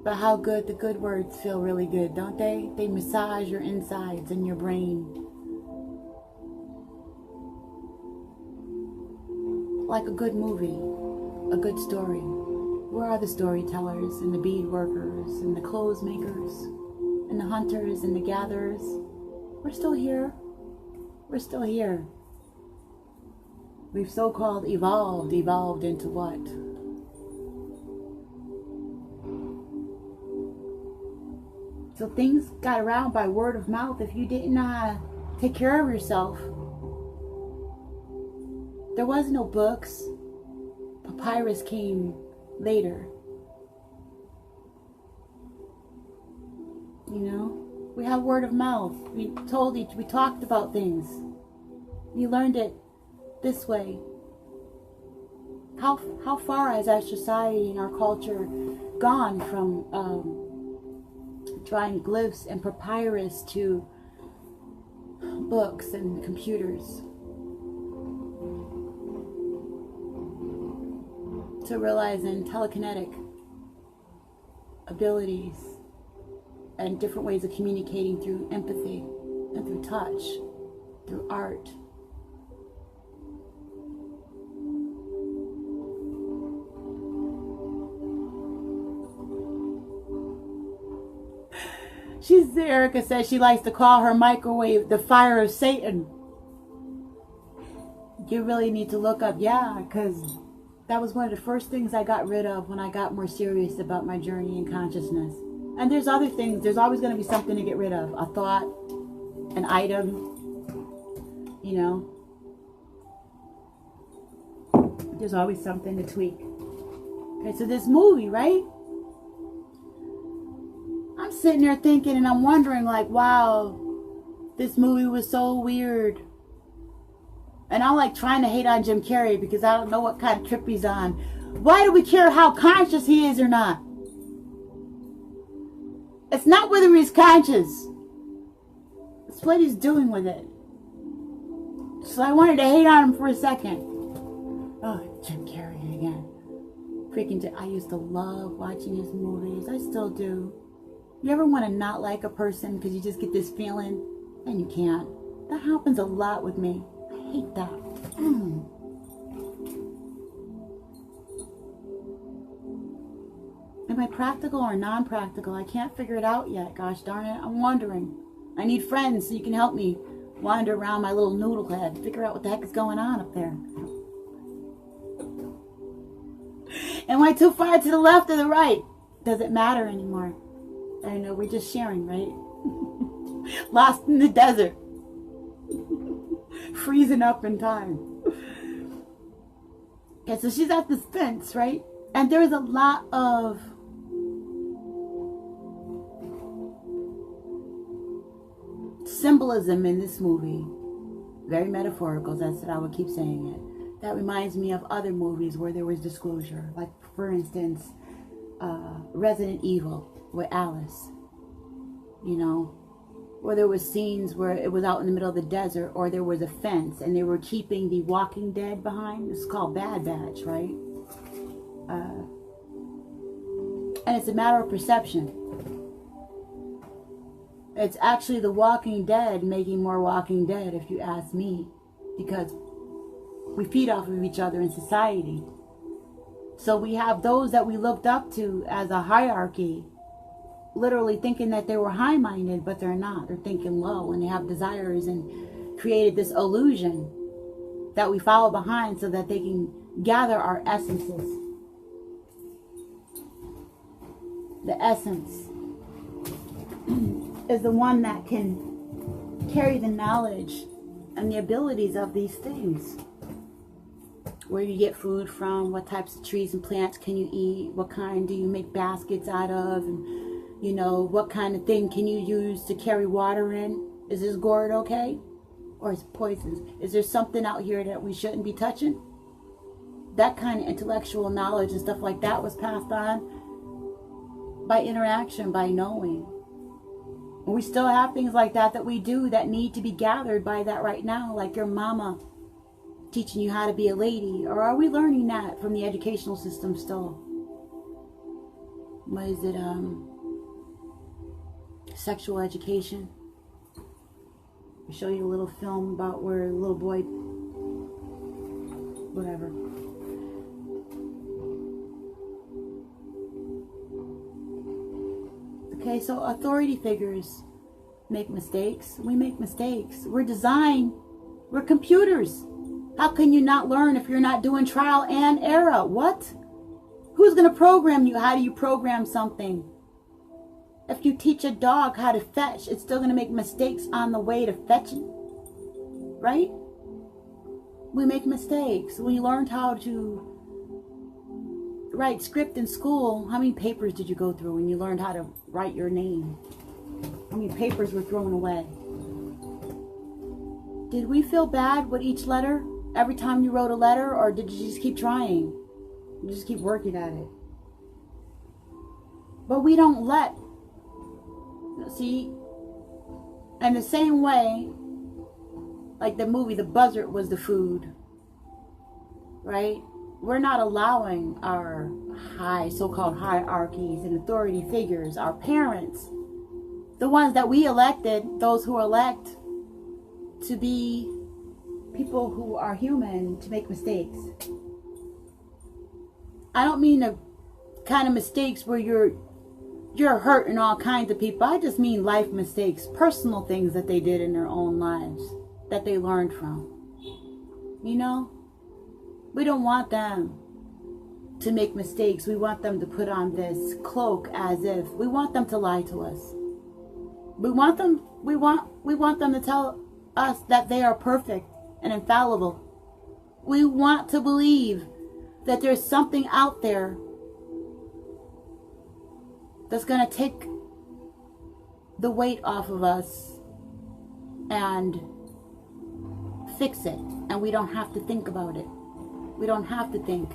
But how good the good words feel really good, don't they? They massage your insides and your brain. Like a good movie, a good story. Where are the storytellers and the bead workers and the clothes makers and the hunters and the gatherers? We're still here. We're still here. We've so-called evolved. Evolved into what? So things got around by word of mouth. If you didn't know how to take care of yourself, there was no books. Papyrus came later. You know, we have word of mouth. We talked about things. You learned it this way. How far has our society and our culture gone from drawing glyphs and papyrus to books and computers? To realizing telekinetic abilities and different ways of communicating through empathy and through touch, through art. Erica says she likes to call her microwave the fire of Satan. You really need to look up, yeah, because that was one of the first things I got rid of when I got more serious about my journey in consciousness. And there's other things. There's always going to be something to get rid of. A thought, an item, you know. There's always something to tweak. Okay, so this movie, right? I'm sitting there thinking and I'm wondering like, wow, this movie was so weird. And I'm like trying to hate on Jim Carrey because I don't know what kind of trip he's on. Why do we care how conscious he is or not? It's not whether he's conscious. It's what he's doing with it. So I wanted to hate on him for a second. Oh, Jim Carrey again. Freaking, I used to love watching his movies. I still do. You ever want to not like a person because you just get this feeling and you can't? That happens a lot with me. I hate that. Am I practical or non-practical? I can't figure it out yet. Gosh darn it. I'm wondering. I need friends so you can help me wander around my little noodle head. Figure out what the heck is going on up there. Am I too far to the left or the right? Doesn't matter anymore. I know, we're just sharing, right? Lost in the desert. Freezing up in time. Okay, so she's at this fence, right? And there's a lot of symbolism in this movie. Very metaphorical, that's what I would keep saying it. That reminds me of other movies where there was disclosure. Like, for instance, Resident Evil with Alice. You know, where there was scenes where it was out in the middle of the desert, or there was a fence and they were keeping the Walking Dead behind. It's called Bad Batch, right? And it's a matter of perception. It's actually the Walking Dead making more Walking Dead, if you ask me, because we feed off of each other in society. So we have those that we looked up to as a hierarchy, literally thinking that they were high-minded, but they're not. They're thinking low, and they have desires, and created this illusion that we follow behind so that they can gather our essences. The essence is the one that can carry the knowledge and the abilities of these things. Where you get food from, what types of trees and plants can you eat, what kind do you make baskets out of, and you know, what kind of thing can you use to carry water in? Is this gourd okay? Or is it poisonous? Is there something out here that we shouldn't be touching? That kind of intellectual knowledge and stuff like that was passed on by interaction, by knowing. And we still have things like that that we do that need to be gathered by that right now, like your mama teaching you how to be a lady. Or are we learning that from the educational system still? What is it? Sexual education. I'll show you a little film about where a little boy, whatever. Okay, so authority figures make mistakes. We make mistakes. We're designed. We're computers. How can you not learn if you're not doing trial and error? What? Who's going to program you? How do you program something? If you teach a dog how to fetch, it's still going to make mistakes on the way to fetching. Right? We make mistakes. When you learned how to write script in school, how many papers did you go through when you learned how to write your name? How many papers were thrown away? Did we feel bad with each letter every time you wrote a letter, or did you just keep trying? You just keep working at it. But we don't let, see, in the same way, like the movie, the buzzard was the food, right? We're not allowing our so-called hierarchies and authority figures, our parents, the ones that we elected, those who elect to be people who are human, to make mistakes. I don't mean the kind of mistakes where you're you're hurting all kinds of people. I just mean life mistakes, personal things that they did in their own lives that they learned from. You know, we don't want them to make mistakes. We want them to put on this cloak as if we want them to lie to us. We want them to tell us that they are perfect and infallible. We want to believe that there's something out there that's going to take the weight off of us and fix it, and we don't have to think about it. We don't have to think.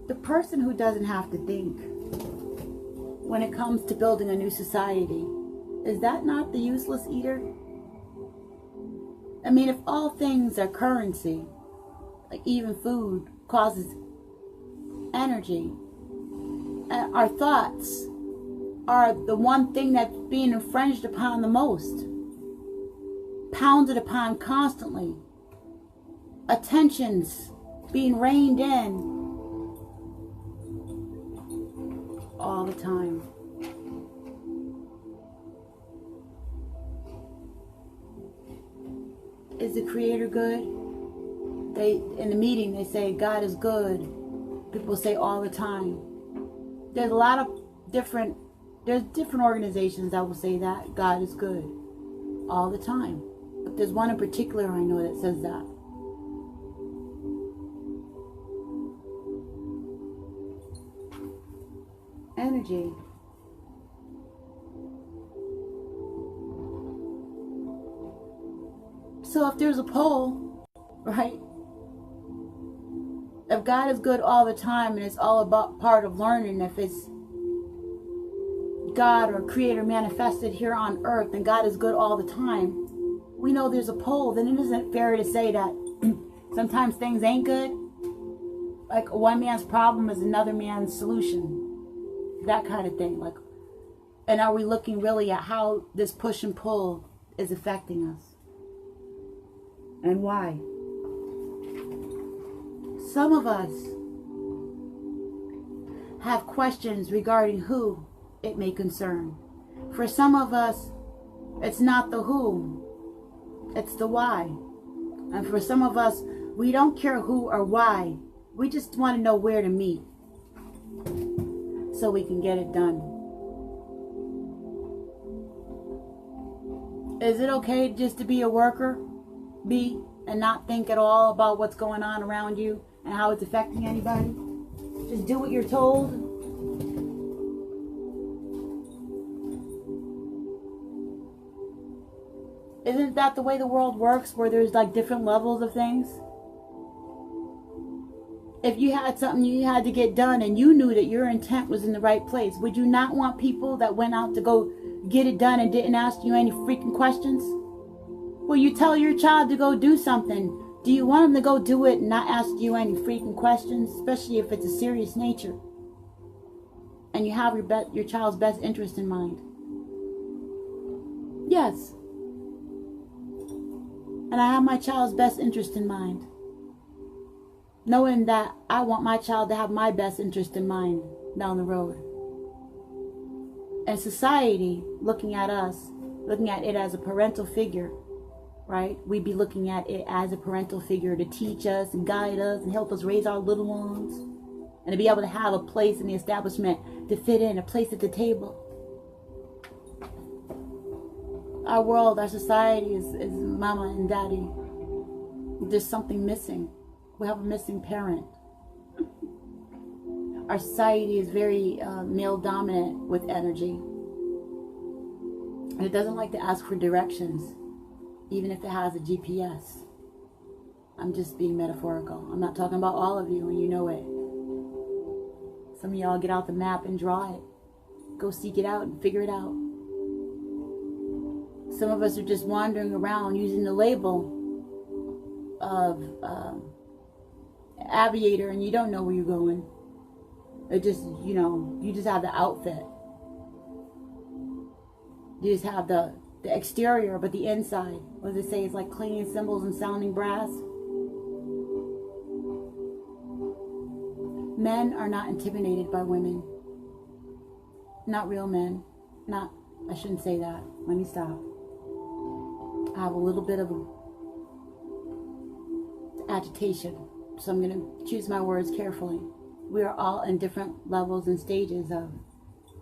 The person who doesn't have to think when it comes to building a new society, is that not the useless eater? I mean, if all things are currency, like even food causes energy, and our thoughts are the one thing that's being infringed upon the most, pounded upon constantly, attentions being reined in all the time. Is the Creator good? In the meeting they say God is good. People say all the time. There's a lot of different organizations that will say that God is good all the time. But there's one in particular I know that says that. Energy. So if there's a poll, right? If God is good all the time and it's all about part of learning, if it's God or Creator manifested here on earth and God is good all the time, we know there's a poll, then it isn't fair to say that sometimes things ain't good. Like one man's problem is another man's solution. That kind of thing. Like, and are we looking really at how this push and pull is affecting us? And why? Some of us have questions regarding who it may concern. For some of us, it's not the who, it's the why. And for some of us, we don't care who or why. We just want to know where to meet so we can get it done. Is it okay just to be a worker? And not think at all about what's going on around you and how it's affecting anybody? Just do what you're told? Isn't that the way the world works, where there's like different levels of things? If you had something you had to get done and you knew that your intent was in the right place, would you not want people that went out to go get it done and didn't ask you any freaking questions? Well, you tell your child to go do something. Do you want them to go do it and not ask you any freaking questions? Especially if it's a serious nature. And you have your child's best interest in mind. Yes. And I have my child's best interest in mind. Knowing that I want my child to have my best interest in mind down the road. And society, looking at us, looking at it as a parental figure, right? We'd be looking at it as a parental figure to teach us and guide us and help us raise our little ones. And to be able to have a place in the establishment to fit in, a place at the table. Our world, our society is mama and daddy. There's something missing. We have a missing parent. Our society is very male dominant with energy. And it doesn't like to ask for directions, even if it has a GPS. I'm just being metaphorical. I'm not talking about all of you, and you know it. Some of y'all get out the map and draw it. Go seek it out and figure it out. Some of us are just wandering around using the label of aviator, and you don't know where you're going. It just, you just have the outfit. You just have the exterior, but the inside, what does it say? It's like clinging cymbals and sounding brass. Men are not intimidated by women. Not real men. I shouldn't say that. Let me stop. I have a little bit of agitation, so I'm going to choose my words carefully. We are all in different levels and stages of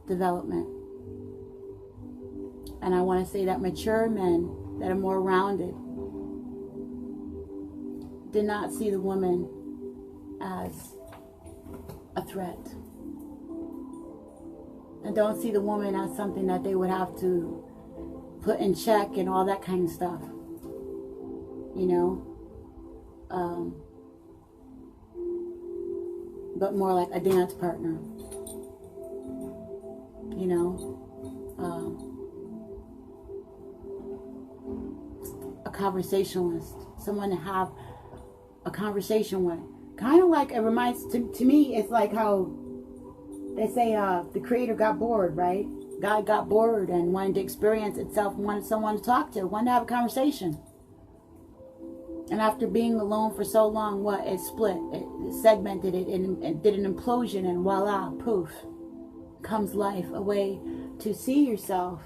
development. And I want to say that mature men that are more rounded did not see the woman as a threat. And don't see the woman as something that they would have to put in check and all that kind of stuff. You know? But more like a dance partner. You know? A conversationalist. Someone to have a conversation with. Kind of like, it reminds, to me, it's like how they say the creator got bored, right? God got bored and wanted to experience itself, wanted someone to talk to, wanted to have a conversation. And after being alone for so long, it split, it segmented it, and it did an implosion, and voila, poof, comes life, a way to see yourself,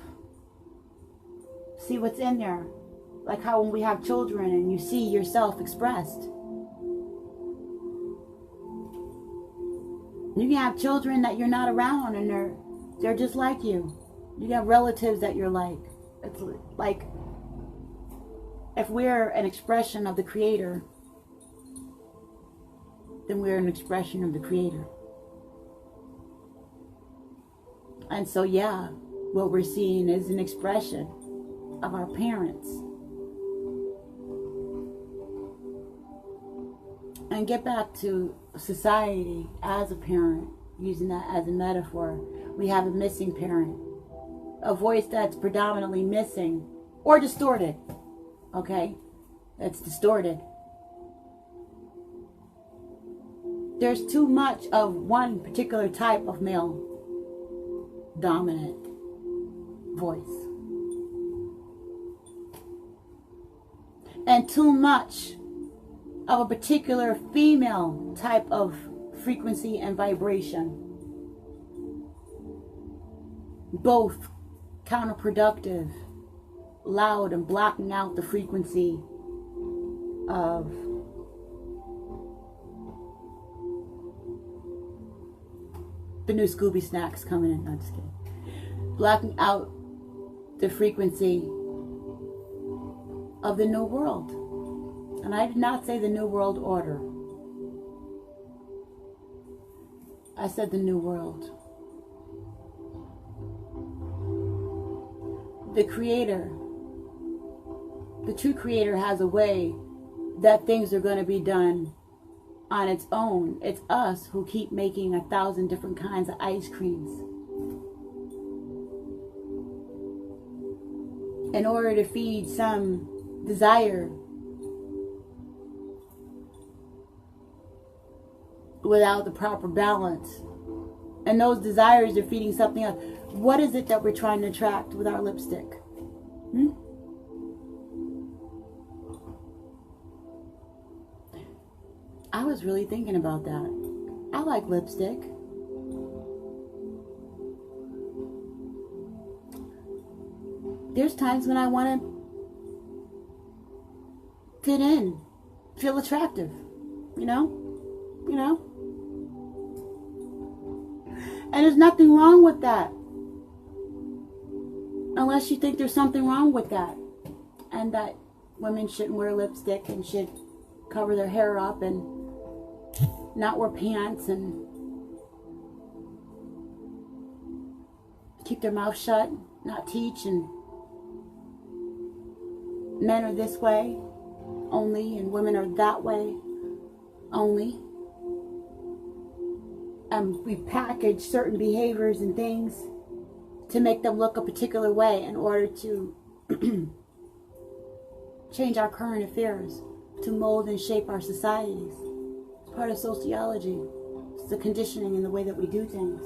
see what's in there. Like how when we have children and you see yourself expressed. You can have children that you're not around and they're just like you. You have relatives that you're like. It's like if we're an expression of the Creator, then we're an expression of the Creator. And so yeah, what we're seeing is an expression of our parents. And get back to society as a parent, using that as a metaphor. We have a missing parent, a voice that's predominantly missing or distorted. Okay, that's distorted. There's too much of one particular type of male dominant voice, and too much of a particular female type of frequency and vibration. Both counterproductive, loud, and blocking out the frequency of the new Scooby snacks coming in. I'm just kidding. Blocking out the frequency of the new world. And I did not say the New World Order. I said the New World. The Creator, the true Creator, has a way that things are going to be done on its own. It's us who keep making 1,000 different kinds of ice creams in order to feed some desire without the proper balance. And those desires are feeding something else. What is it that we're trying to attract with our lipstick? I was really thinking about that. I like lipstick. There's times when I want to fit in, feel attractive, you know? And there's nothing wrong with that. Unless you think there's something wrong with that. And that women shouldn't wear lipstick and should cover their hair up and not wear pants and keep their mouth shut, not teach, and men are this way only and women are that way only. We package certain behaviors and things to make them look a particular way in order to change our current affairs, to mold and shape our societies. It's part of sociology. It's the conditioning in the way that we do things.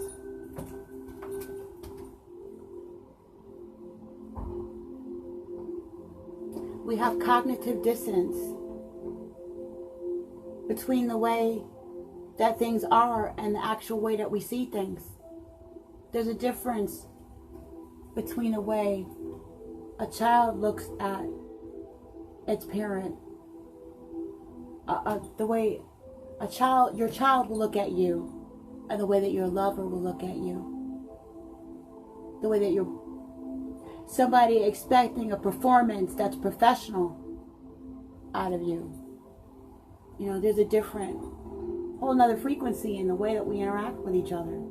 We have cognitive dissonance between the way that things are and the actual way that we see things. There's a difference between the way a child looks at its parent, the way your child will look at you, and the way that your lover will look at you. The way that somebody expecting a performance that's professional out of you. You know, there's a different, whole nother frequency in the way that we interact with each other.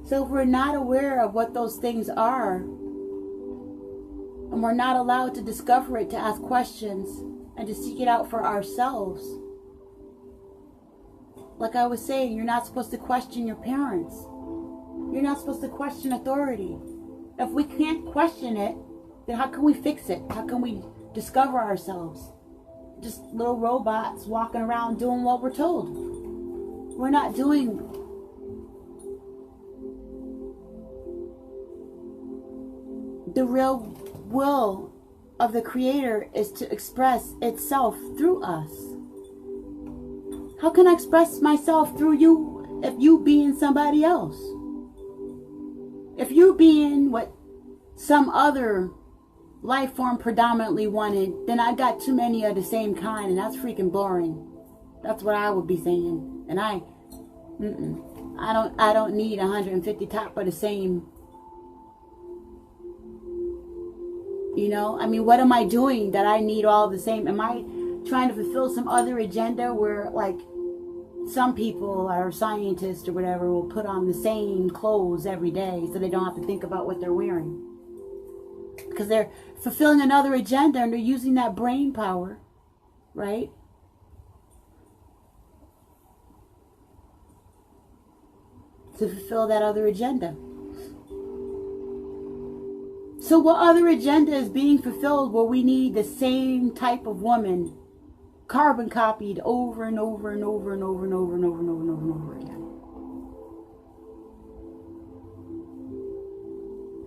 So if we're not aware of what those things are, and we're not allowed to discover it, to ask questions, and to seek it out for ourselves, like I was saying, you're not supposed to question your parents. You're not supposed to question authority. If we can't question it, then how can we fix it? How can we discover ourselves? Just little robots walking around doing what we're told. We're not doing the real will of the Creator is to express itself through us. How can I express myself through you if you being somebody else? If you being what some other life form predominantly wanted, then I got too many of the same kind, and that's freaking boring. That's what I would be saying. And I don't need 150 top of the same. You know, I mean, what am I doing that I need all the same? Am I trying to fulfill some other agenda where, like, some people or scientists or whatever will put on the same clothes every day so they don't have to think about what they're wearing? Because they're fulfilling another agenda and they're using that brain power, right? To fulfill that other agenda. So what other agenda is being fulfilled where we need the same type of woman carbon copied over and over and over and over and over and over and over and over and over again?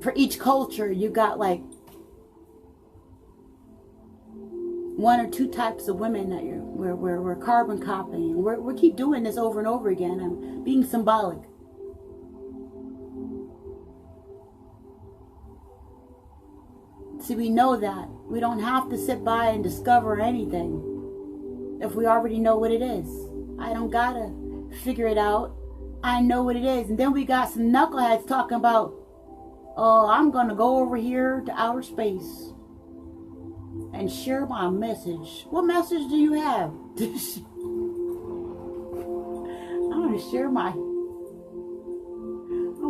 For each culture, you got like one or two types of women that we're carbon copying. We keep doing this over and over again. I'm being symbolic. See, we know that. We don't have to sit by and discover anything if we already know what it is. I don't gotta figure it out. I know what it is. And then we got some knuckleheads talking about, oh, I'm gonna go over here to outer space and share my message. What message do you have? I'm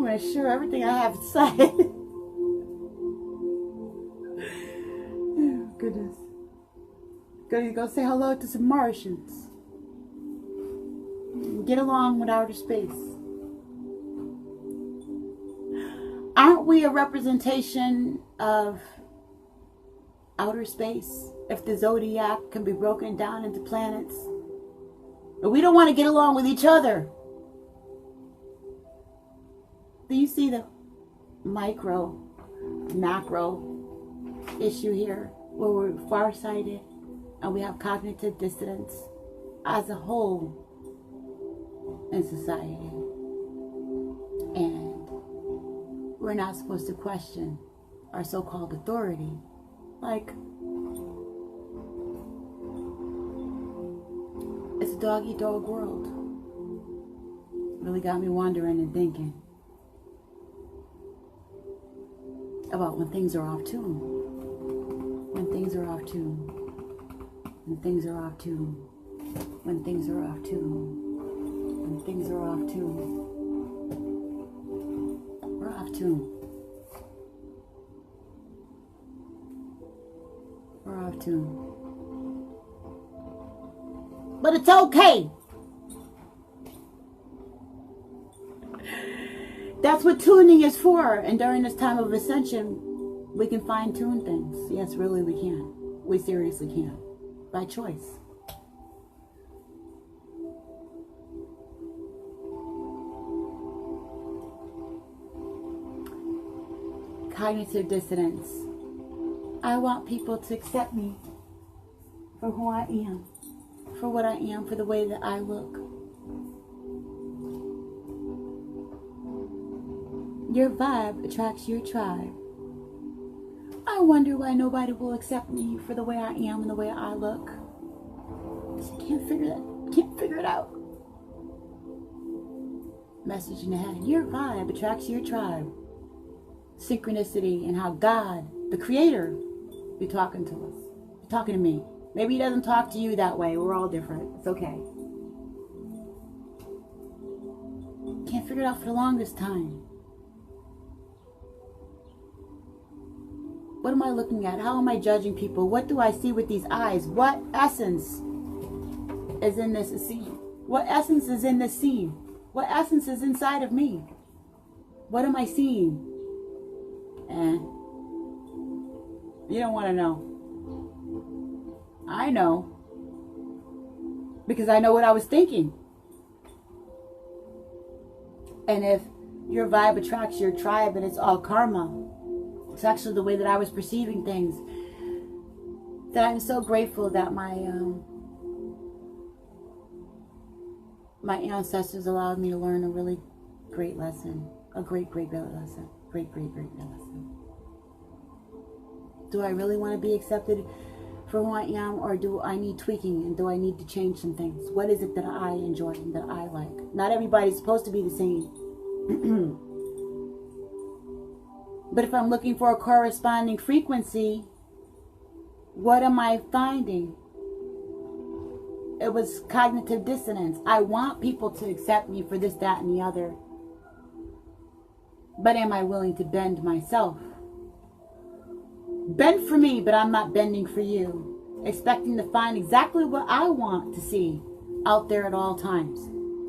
gonna share everything I have to say. Goodness. Go say hello to some Martians. Get along with outer space. Aren't we a representation of outer space? If the zodiac can be broken down into planets. But we don't want to get along with each other. Do you see the micro, macro issue here? Where we're farsighted and we have cognitive dissonance as a whole in society. And we're not supposed to question our so-called authority. Like, it's a dog-eat-dog world. Really got me wondering and thinking about when things are off tune. When things are off tune. When things are off tune. When things are off tune. When things are off tune. We're off tune. We're off tune. But it's okay. That's what tuning is for. And during this time of ascension, we can fine-tune things. Yes, really we can. We seriously can. By choice. cognitive dissonance. I want people to accept me for who I am, for what I am, for the way that I look. Your vibe attracts your tribe. I wonder why nobody will accept me for the way I am and the way I look. Just can't figure it out. Message in the head. Your vibe attracts your tribe. Synchronicity and how God, the Creator, be talking to us. Be talking to me. Maybe He doesn't talk to you that way. We're all different. It's okay. Can't figure it out for the longest time. What am I looking at? How am I judging people? What do I see with these eyes? What essence is in this scene? What essence is in this scene? What essence is inside of me? What am I seeing? You don't want to know. I know. Because I know what I was thinking. And if your vibe attracts your tribe and it's all karma, it's actually the way that I was perceiving things. That I'm so grateful that my ancestors allowed me to learn a really great lesson. A great lesson. Great lesson. Do I really want to be accepted for who I am, or do I need tweaking, and do I need to change some things? What is it that I enjoy and that I like? Not everybody's supposed to be the same. But if I'm looking for a corresponding frequency, what am I finding? It was cognitive dissonance. I want people to accept me for this, that, and the other. But am I willing to bend myself? Bend for me, but I'm not bending for you. Expecting to find exactly what I want to see out there at all times.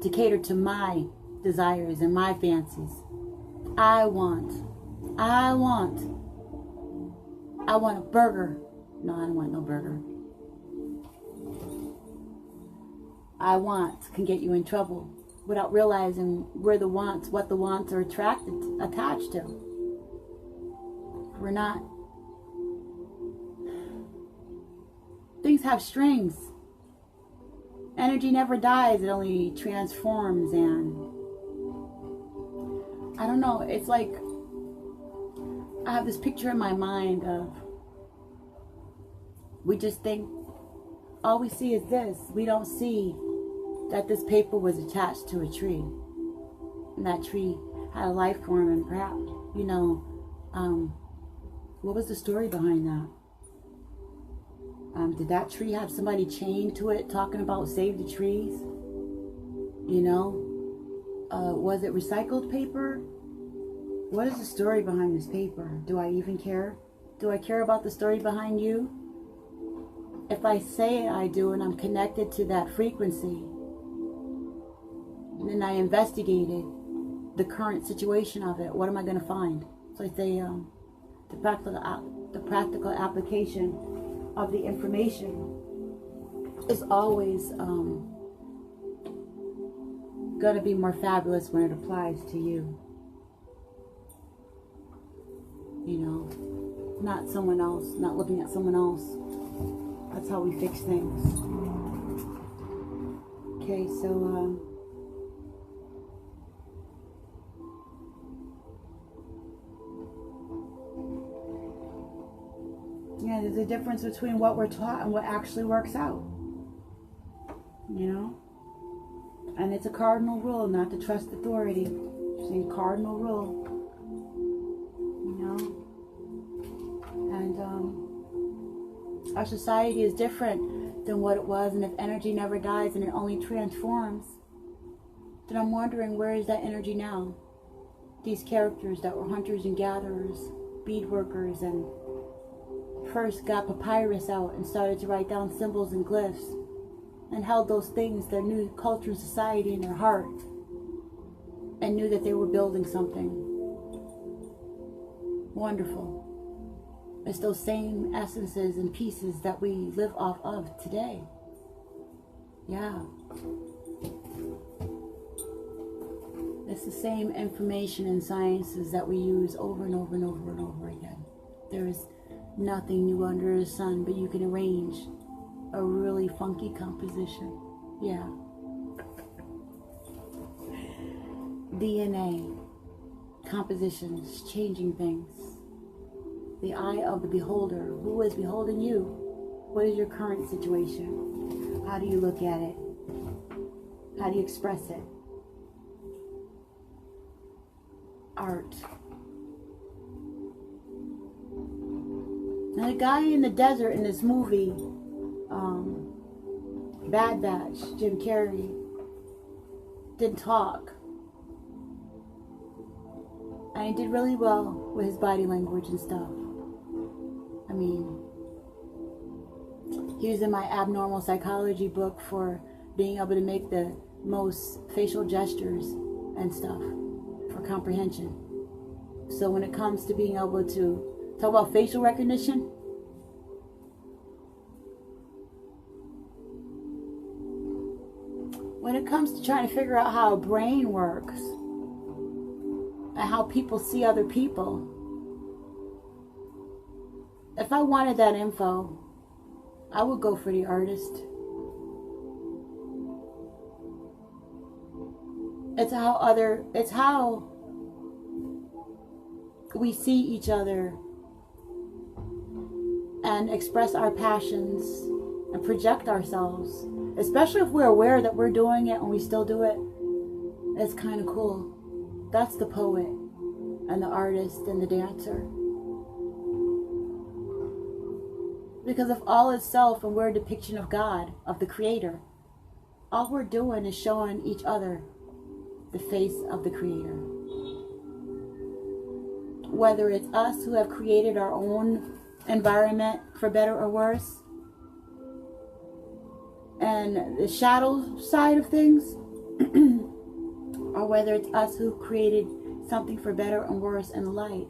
To cater to my desires and my fancies. I want a burger. No, I don't want no burger. I want can get you in trouble without realizing what the wants are attached to. We're not. Things have strings. Energy never dies, it only transforms, and I don't know, it's like I have this picture in my mind of, we just think all we see is this. We don't see that this paper was attached to a tree, and that tree had a life form, and perhaps, what was the story behind that? Did that tree have somebody chained to it talking about save the trees? Was it recycled paper? What is the story behind this paper? Do I even care? Do I care about the story behind you? If I say I do and I'm connected to that frequency, and then I investigated the current situation of it, what am I going to find? So I say the practical application of the information is always going to be more fabulous when it applies to you. Not someone else, not looking at someone else. That's how we fix things. Okay, so yeah, there's a difference between what we're taught and what actually works out. And it's a cardinal rule not to trust authority. It's a cardinal rule. And our society is different than what it was, and if energy never dies and it only transforms, then I'm wondering, where is that energy now? These characters that were hunters and gatherers, bead workers, and first got papyrus out and started to write down symbols and glyphs, and held those things, their new culture and society, in their heart, and knew that they were building something wonderful. It's those same essences and pieces that we live off of today. Yeah. It's the same information and sciences that we use over and over and over and over again. There is nothing new under the sun, but you can arrange a really funky composition. Yeah. DNA, compositions, changing things. The eye of the beholder. Who is beholding you? What is your current situation? How do you look at it? How do you express it? Art. Now the guy in the desert in this movie, Bad Batch, Jim Carrey, didn't talk. And he did really well with his body language and stuff. I mean, he was in my abnormal psychology book for being able to make the most facial gestures and stuff for comprehension. So when it comes to being able to talk about facial recognition, when it comes to trying to figure out how a brain works and how people see other people, if I wanted that info, I would go for the artist. It's how we see each other and express our passions and project ourselves, especially if we're aware that we're doing it and we still do it. It's kind of cool. That's the poet and the artist and the dancer. Because if all is self and we're a depiction of God, of the Creator, all we're doing is showing each other the face of the Creator. Whether it's us who have created our own environment for better or worse, and the shadow side of things, or whether it's us who created something for better and worse in the light.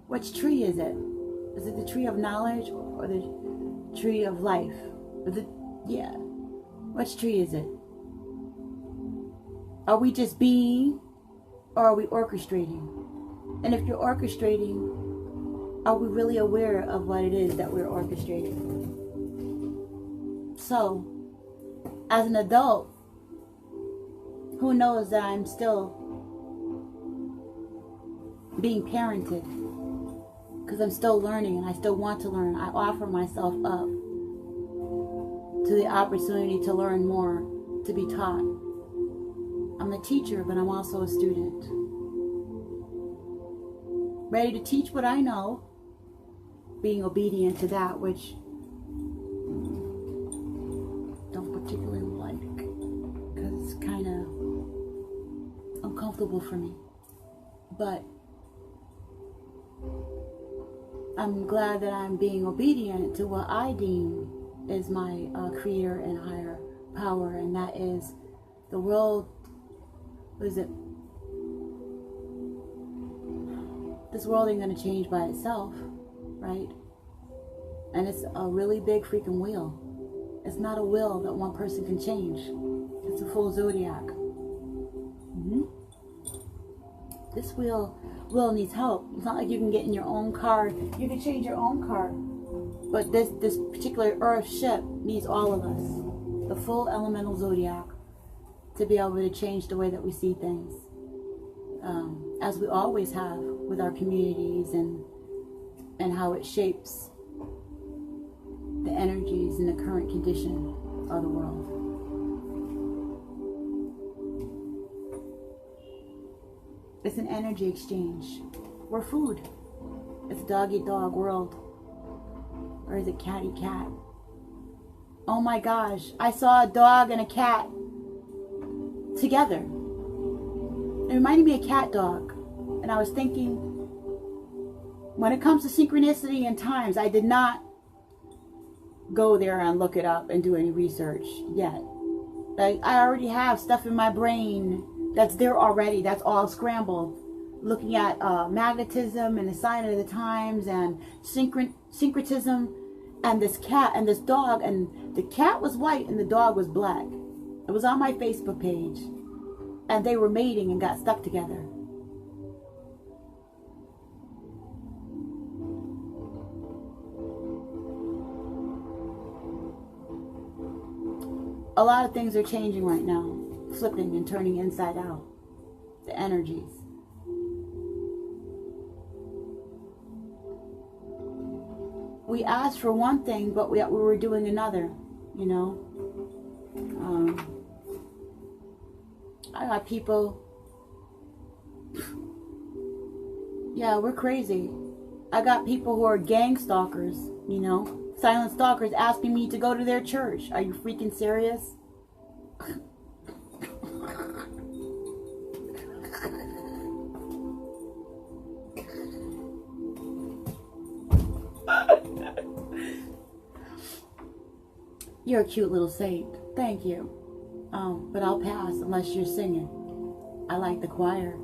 Which tree is it? Is it the tree of knowledge or the tree of life? Which tree is it? Are we just being, or are we orchestrating? And if you're orchestrating, are we really aware of what it is that we're orchestrating? So, as an adult, who knows that I'm still being parented? Because I'm still learning and I still want to learn. I offer myself up to the opportunity to learn more, to be taught. I'm a teacher, but I'm also a student. Ready to teach what I know, being obedient to that which don't particularly like, because it's kind of uncomfortable for me. But I'm glad that I'm being obedient to what I deem is my creator and higher power, and that is the world. What is it? This world ain't going to change by itself, right? And it's a really big freaking wheel. It's not a wheel that one person can change. It's a full zodiac. This wheel needs help. It's not like you can get in your own car. You can change your own car. But this particular earth ship needs all of us. The full elemental zodiac to be able to change the way that we see things. As we always have with our communities and how it shapes the energies and the current condition of the world. It's an energy exchange. We're food. It's a dog-eat-dog world. Or is it cat-eat-cat? Oh my gosh, I saw a dog and a cat together. It reminded me of cat dog. And I was thinking, when it comes to synchronicity and times, I did not go there and look it up and do any research yet. Like, I already have stuff in my brain that's there already, that's all scrambled. Looking at magnetism and the sign of the times and syncretism, and this cat and this dog, and the cat was white and the dog was black. It was on my Facebook page. and they were mating and got stuck together. A lot of things are changing right now, flipping and turning inside out, the energies. We asked for one thing, but we were doing another, you know. I got people, yeah, we're crazy. I got people who are gang stalkers, you know, silent stalkers asking me to go to their church. Are you freaking serious? You're a cute little saint. Thank you. But I'll pass unless you're singing. I like the choir.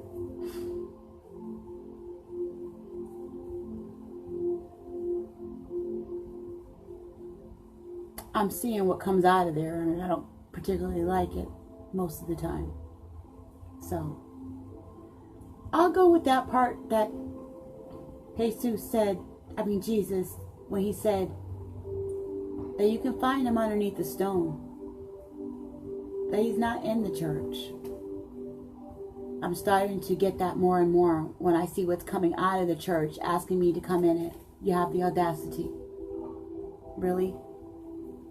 I'm seeing what comes out of there, and I don't particularly like it most of the time. So, I'll go with that part that Jesus said, when he said that you can find him underneath the stone. That he's not in the church. I'm starting to get that more and more when I see what's coming out of the church asking me to come in it. You have the audacity. Really?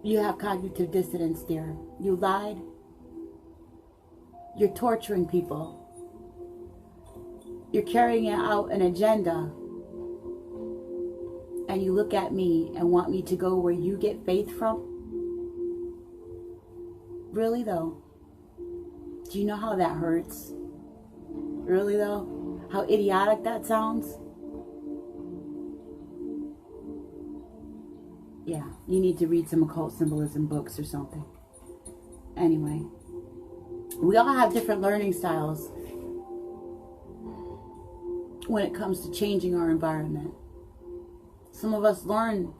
You have cognitive dissonance there. You lied. You're torturing people. You're carrying out an agenda. And you look at me and want me to go where you get faith from? Really though? Do you know how that hurts? Really though? How idiotic that sounds? Yeah, you need to read some occult symbolism books or something. Anyway, we all have different learning styles when it comes to changing our environment. Some of us learn,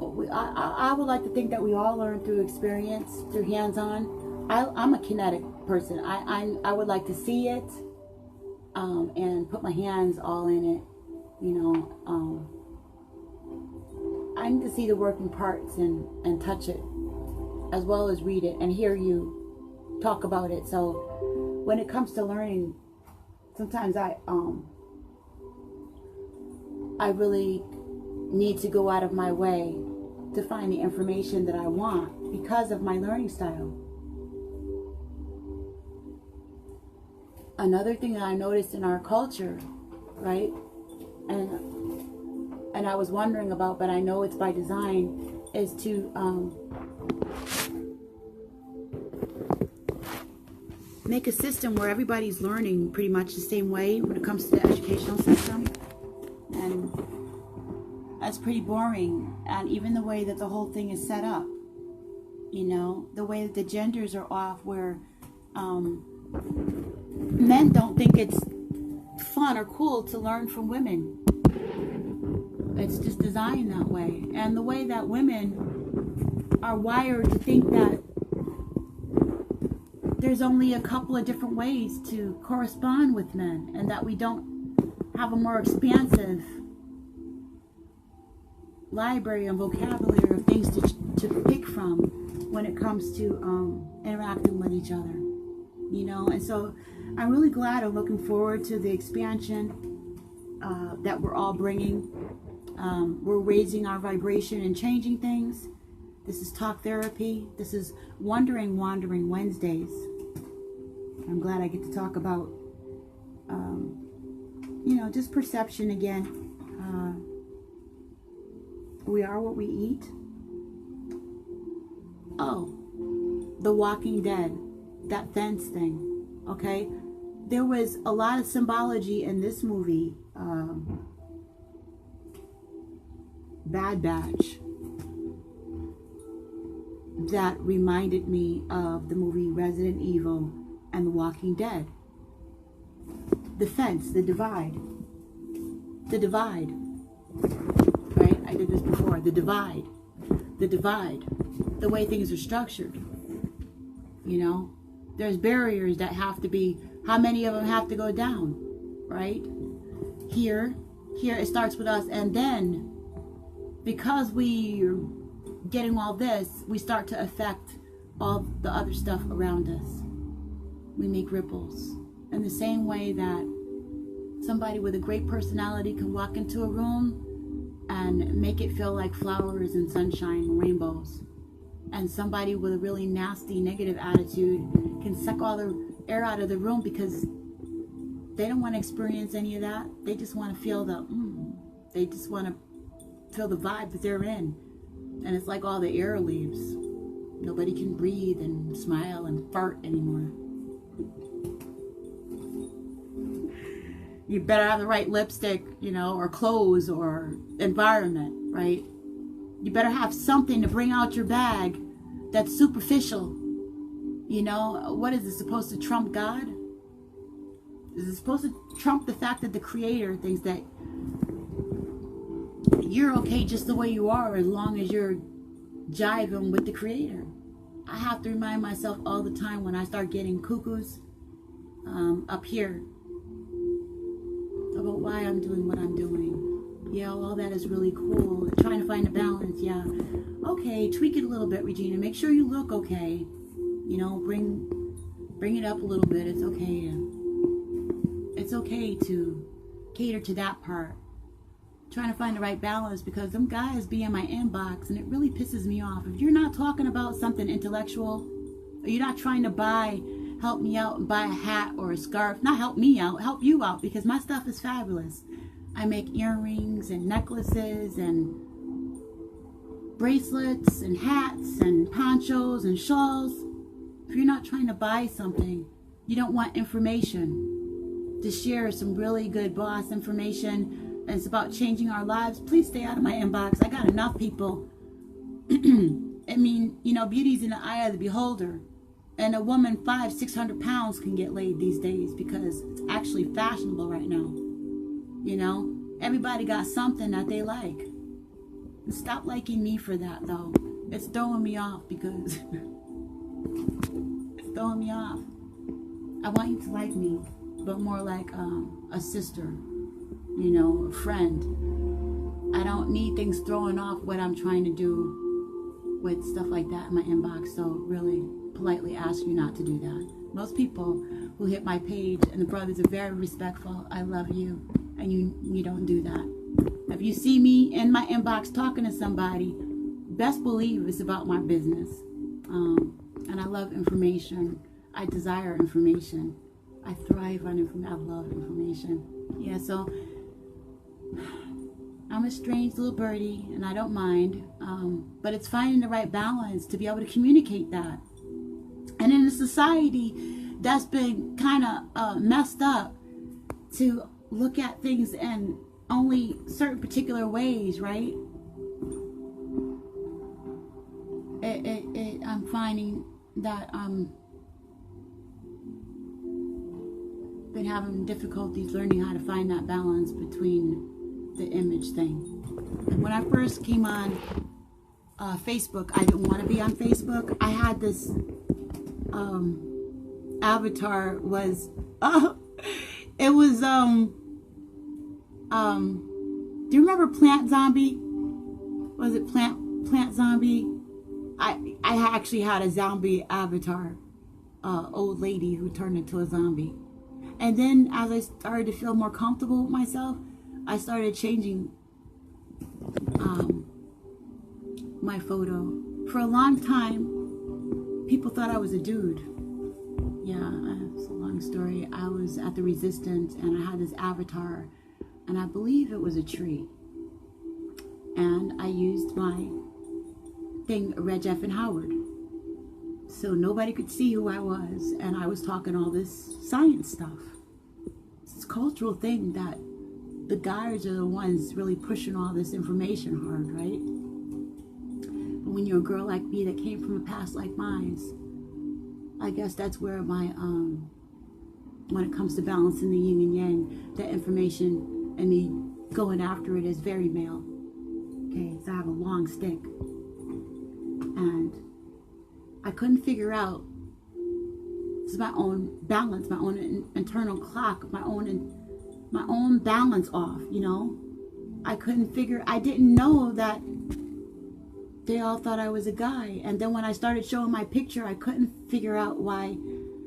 I would like to think that we all learn through experience, through hands-on. I'm a kinetic person. I would like to see it and put my hands all in it, you know. I need to see the working parts and touch it, as well as read it and hear you talk about it. So when it comes to learning, sometimes I really need to go out of my way to find the information that I want because of my learning style. Another thing that I noticed in our culture, right, and I was wondering about, but I know it's by design, is to make a system where everybody's learning pretty much the same way when it comes to the educational system. And that's pretty boring. And even the way that the whole thing is set up, you know, the way that the genders are off, where men don't think it's fun or cool to learn from women. It's just designed that way. And the way that women are wired to think that there's only a couple of different ways to correspond with men, and that we don't have a more expansive library and vocabulary of things to pick from when it comes to interacting with each other, you know. And so I'm really glad and looking forward to the expansion that we're all bringing. We're raising our vibration and changing things. This is talk therapy. This is Wandering Wednesdays. I'm glad I get to talk about, you know, just perception again. We are what we eat. Oh, The Walking Dead, that fence thing, okay? There was a lot of symbology in this movie, Bad Batch, that reminded me of the movie Resident Evil and The Walking Dead. The fence, the divide, right? I did this before. The divide, the way things are structured, you know. There's barriers that have to be, how many of them have to go down, right? Here it starts with us, and then because we're getting all this, we start to affect all the other stuff around us. We make ripples. In the same way that somebody with a great personality can walk into a room and make it feel like flowers and sunshine and rainbows. And somebody with a really nasty, negative attitude can suck all the air out of the room because they don't want to experience any of that. They just want to feel they just want to feel the vibe that they're in. And it's like all the air leaves. Nobody can breathe and smile and fart anymore. You better have the right lipstick, or clothes or environment, right? You better have something to bring out your bag that's superficial. What is it supposed to trump God? Is it supposed to trump the fact that the Creator thinks that you're okay just the way you are as long as you're jiving with the Creator? I have to remind myself all the time when I start getting cuckoos up here about why I'm doing what I'm doing. Yeah, all that is really cool. Trying to find a balance, yeah. Okay, tweak it a little bit, Regina. Make sure you look okay. Bring it up a little bit. It's okay. It's okay to cater to that part. Trying to find the right balance, because them guys be in my inbox and it really pisses me off. If you're not talking about something intellectual, or you're not trying to help me out and buy a hat or a scarf, not help me out, help you out, because my stuff is fabulous. I make earrings and necklaces and bracelets and hats and ponchos and shawls. If you're not trying to buy something, you don't want information to share, some really good boss information, and it's about changing our lives, please stay out of my inbox. I got enough people. I mean, beauty's in the eye of the beholder. And a woman 500-600 pounds can get laid these days because it's actually fashionable right now. Everybody got something that they like. Stop liking me for that, though. It's throwing me off because it's throwing me off. I want you to like me, but more like a sister, a friend. I don't need things throwing off what I'm trying to do with stuff like that in my inbox. So really politely ask you not to do that. Most people who hit my page and the brothers are very respectful. I love you. And you don't do that. If you see me in my inbox talking to somebody, best believe it's about my business. And I love information. I desire information. I thrive on information. I love information. Yeah, so I'm a strange little birdie, and I don't mind. But it's finding the right balance to be able to communicate that. And in a society that's been kind of messed up to look at things in only certain particular ways, right? I'm finding that been having difficulties learning how to find that balance between the image thing. And when I first came on Facebook, I didn't want to be on Facebook. I had this avatar was it was do you remember Plant Zombie? Was it Plant Zombie? I actually had a zombie avatar, old lady who turned into a zombie. And then as I started to feel more comfortable with myself, I started changing my photo. For a long time, people thought I was a dude. Yeah, it's a long story. I was at the Resistance and I had this avatar, and I believe it was a tree. And I used my thing, Reg F. and Howard. So nobody could see who I was, and I was talking all this science stuff. It's this cultural thing that the guys are the ones really pushing all this information hard, right? But when you're a girl like me that came from a past like mine, I guess that's where my, when it comes to balancing the yin and yang, that information and me going after it is very male. Okay, so I have a long stick. And I couldn't figure out It's my own balance, my own internal clock, my own balance off, you know. I didn't know that they all thought I was a guy. And then when I started showing my picture, I couldn't figure out why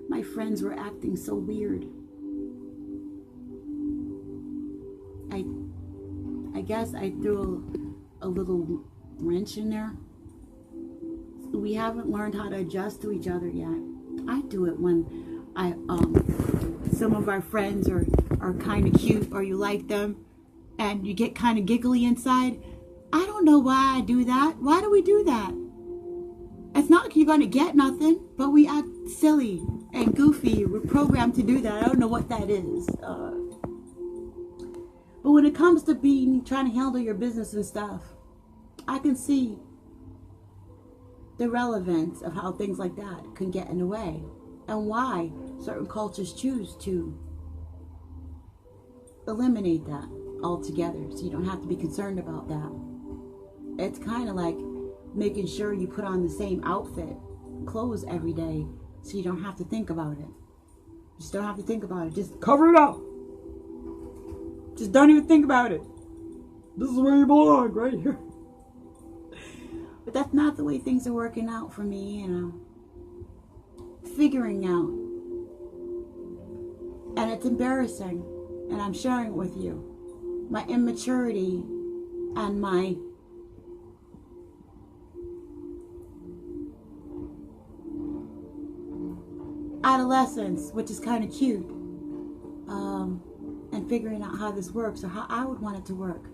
my friends were acting so weird. I guess I threw a little wrench in there. We haven't learned how to adjust to each other yet. I do it when some of our friends are kind of cute, or you like them and you get kind of giggly inside. I don't know why I do that. Why do we do that? It's not like you're going to get nothing, but we act silly and goofy. We're programmed to do that. I don't know what that is. But when it comes to trying to handle your business and stuff, I can see the relevance of how things like that can get in the way, and why certain cultures choose to eliminate that altogether, so you don't have to be concerned about that. It's kind of like making sure you put on the same outfit, clothes every day, so you don't have to think about it. Just don't have to think about it. Just cover it up. Just don't even think about it. This is where you belong, right here. But that's not the way things are working out for me, and I'm figuring out. And it's embarrassing, and I'm sharing it with you. My immaturity and my adolescence, which is kind of cute, and figuring out how this works, or how I would want it to work.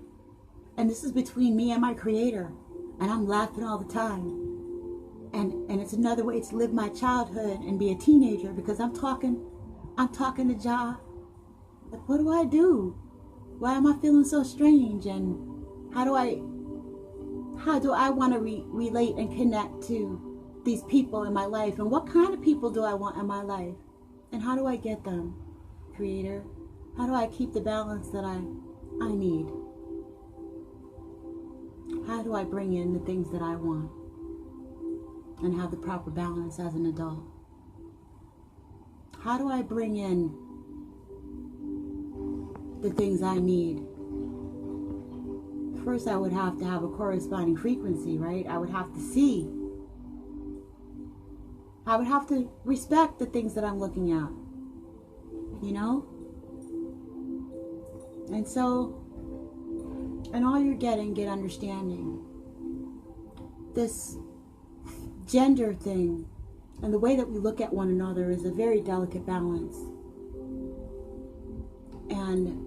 And this is between me and my creator, and I'm laughing all the time. And it's another way to live my childhood and be a teenager, because I'm talking to Jah. Like, what do I do? Why am I feeling so strange? And how do I want to relate and connect to these people in my life? And what kind of people do I want in my life? And how do I get them, Creator? How do I keep the balance that I need? How do I bring in the things that I want and have the proper balance as an adult? How do I bring in the things I need? First, I would have to have a corresponding frequency, right? I would have to see. I would have to respect the things that I'm looking at, you know? And so, and all you're getting, get understanding. This gender thing and the way that we look at one another is a very delicate balance. And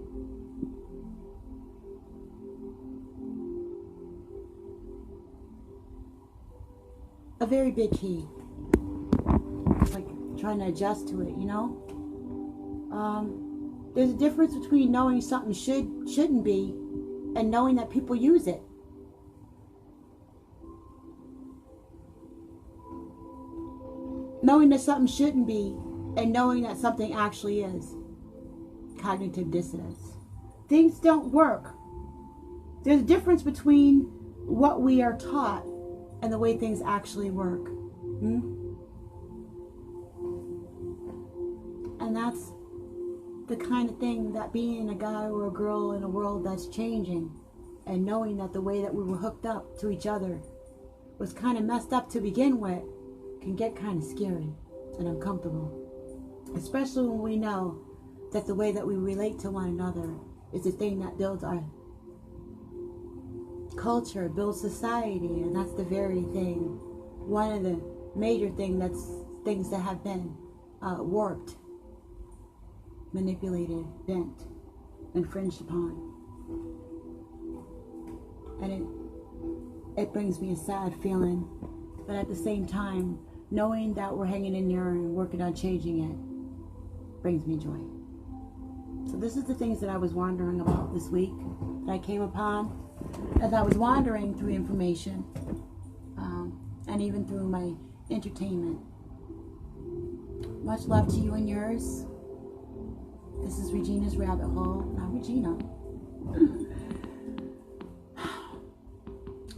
a very big key. Like trying to adjust to it, you know? There's a difference between knowing something shouldn't be and knowing that people use it. Knowing that something shouldn't be and knowing that something actually is. Cognitive dissonance. Things don't work. There's a difference between what we are taught and the way things actually work. And that's the kind of thing that being a guy or a girl in a world that's changing, and knowing that the way that we were hooked up to each other was kind of messed up to begin with, can get kind of scary and uncomfortable. Especially when we know that the way that we relate to one another is the thing that builds our culture, builds society, and that's the very thing, one of the major things that have been warped, manipulated, bent, infringed upon. And it brings me a sad feeling, but at the same time, knowing that we're hanging in there and working on changing it brings me joy. So this is the things that I was wondering about this week, that I came upon as I was wandering through information, and even through my entertainment. Much love to you and yours. This is Regina's Rabbit Hole. Not Regina.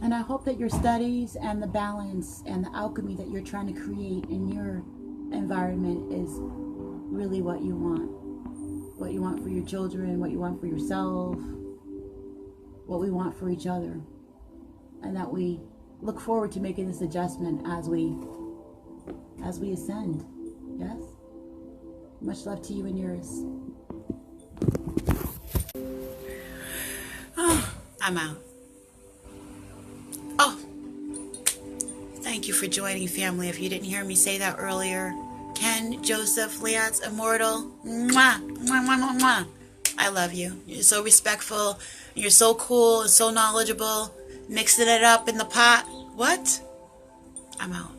And I hope that your studies and the balance and the alchemy that you're trying to create in your environment is really what you want. What you want for your children, what you want for yourself, what we want for each other. And that we look forward to making this adjustment as we ascend. Yes? Much love to you and yours. Oh, I'm out. Oh, thank you for joining, family. If you didn't hear me say that earlier, Ken, Joseph, Leon's Immortal, mwah, mwah, mwah, mwah, mwah. I love you. You're so respectful. You're so cool and so knowledgeable. Mixing it up in the pot. What? I'm out.